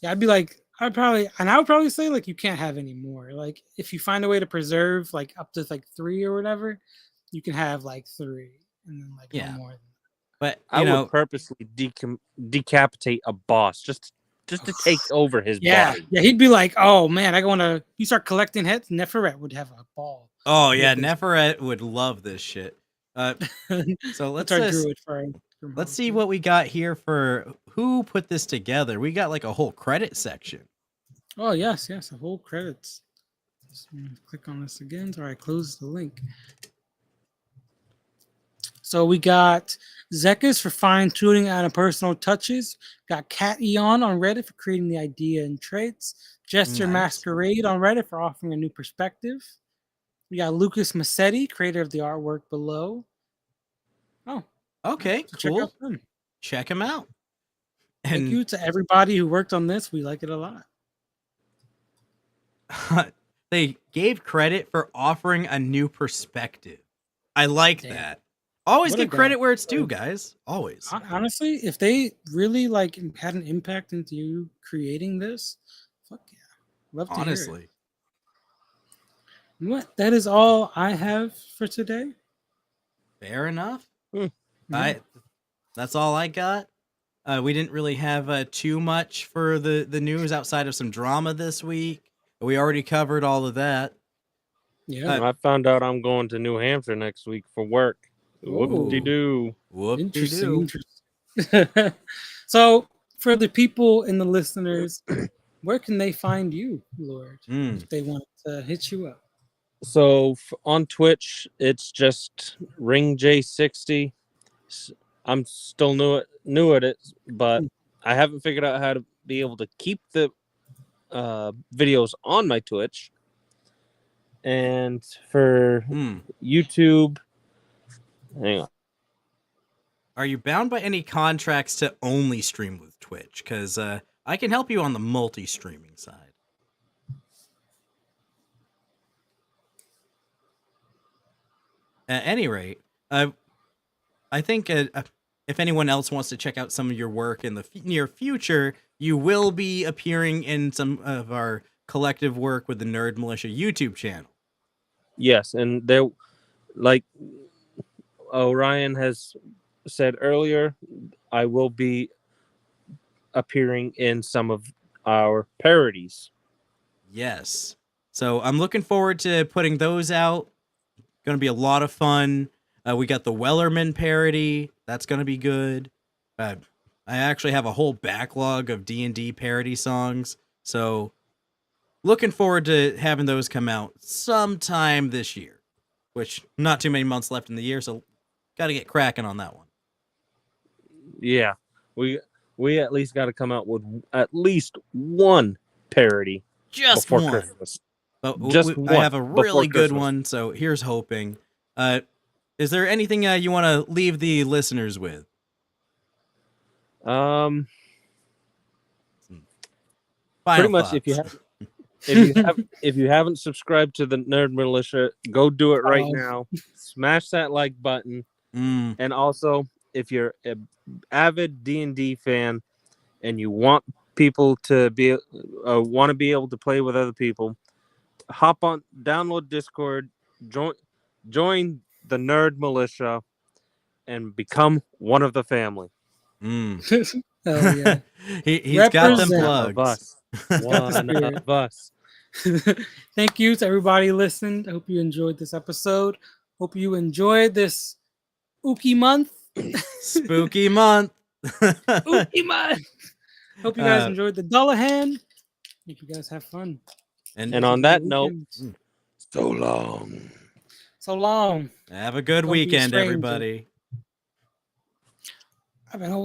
I'd be like, I would probably say like you can't have any more. Like if you find a way to preserve like up to like 3 or whatever, you can have like 3, and then like no more. But I would purposely decapitate a boss just to take over his body. Yeah, he'd be like, "Oh man, you start collecting heads." Neferet would have a ball. Oh yeah, Neferet would love this shit. So let's see what we got here for who put this together. We got like a whole credit section. Oh yes, a whole credits. Just click on this again. Sorry, I closed the link. So we got Zekis for fine-tuning and personal touches. Got Cat Eon on Reddit for creating the idea and traits. Gesture Masquerade on Reddit for offering a new perspective. We got Lucas Massetti, creator of the artwork below. Oh, okay, so cool. Check him out. Thank you to everybody who worked on this. We like it a lot. They gave credit for offering a new perspective. I like that. Always give credit where it's due, guys. Always. Honestly, if they really like had an impact into you creating this, fuck yeah. Love to hear it. What? That is all I have for today. Fair enough. That's all I got. We didn't really have too much for the news outside of some drama this week. We already covered all of that. Yeah. I found out I'm going to New Hampshire next week for work. Whoop-de-doo. Interesting. So, for the people and the listeners, where can they find you, Lord, if they want to hit you up? So, on Twitch, it's just RingJ60. I'm still new at it, but I haven't figured out how to be able to keep the videos on my Twitch. And for YouTube, hang on. Are you bound by any contracts to only stream with Twitch? Because I can help you on the multi-streaming side. At any rate, I think if anyone else wants to check out some of your work in the near future, you will be appearing in some of our collective work with the Nerd Militia YouTube channel. Yes, and there, like Orion has said earlier, I will be appearing in some of our parodies. Yes. So I'm looking forward to putting those out. Going to be a lot of fun. We got the Wellerman parody. That's going to be good. I actually have a whole backlog of D&D parody songs. So looking forward to having those come out sometime this year, which not too many months left in the year. So got to get cracking on that one. Yeah, we at least got to come out with at least one parody. Just before one. Christmas. But one I have a really good Christmas. one, so here's hoping. Is there anything you want to leave the listeners with? Final Final pretty much, thoughts. if you haven't subscribed to the Nerd Militia, go do it right now. Smash that like button, and also if you're an avid D&D fan and you want people to be want to be able to play with other people, hop on, download Discord, join the Nerd Militia, and become one of the family. Mm. Oh yeah. He's got them Represent. One of plugs. us. got the One spirit. of us. Thank you to everybody who listened. I hope you enjoyed this episode. Hope you enjoyed this Ookie month. Spooky month. Ookie month. Hope you guys Uh, enjoyed the Dullahan. Hope you guys have fun. And on that note, Weekend. So long. So long. have a good Don't be a weekend, stranger. everybody. I've been holding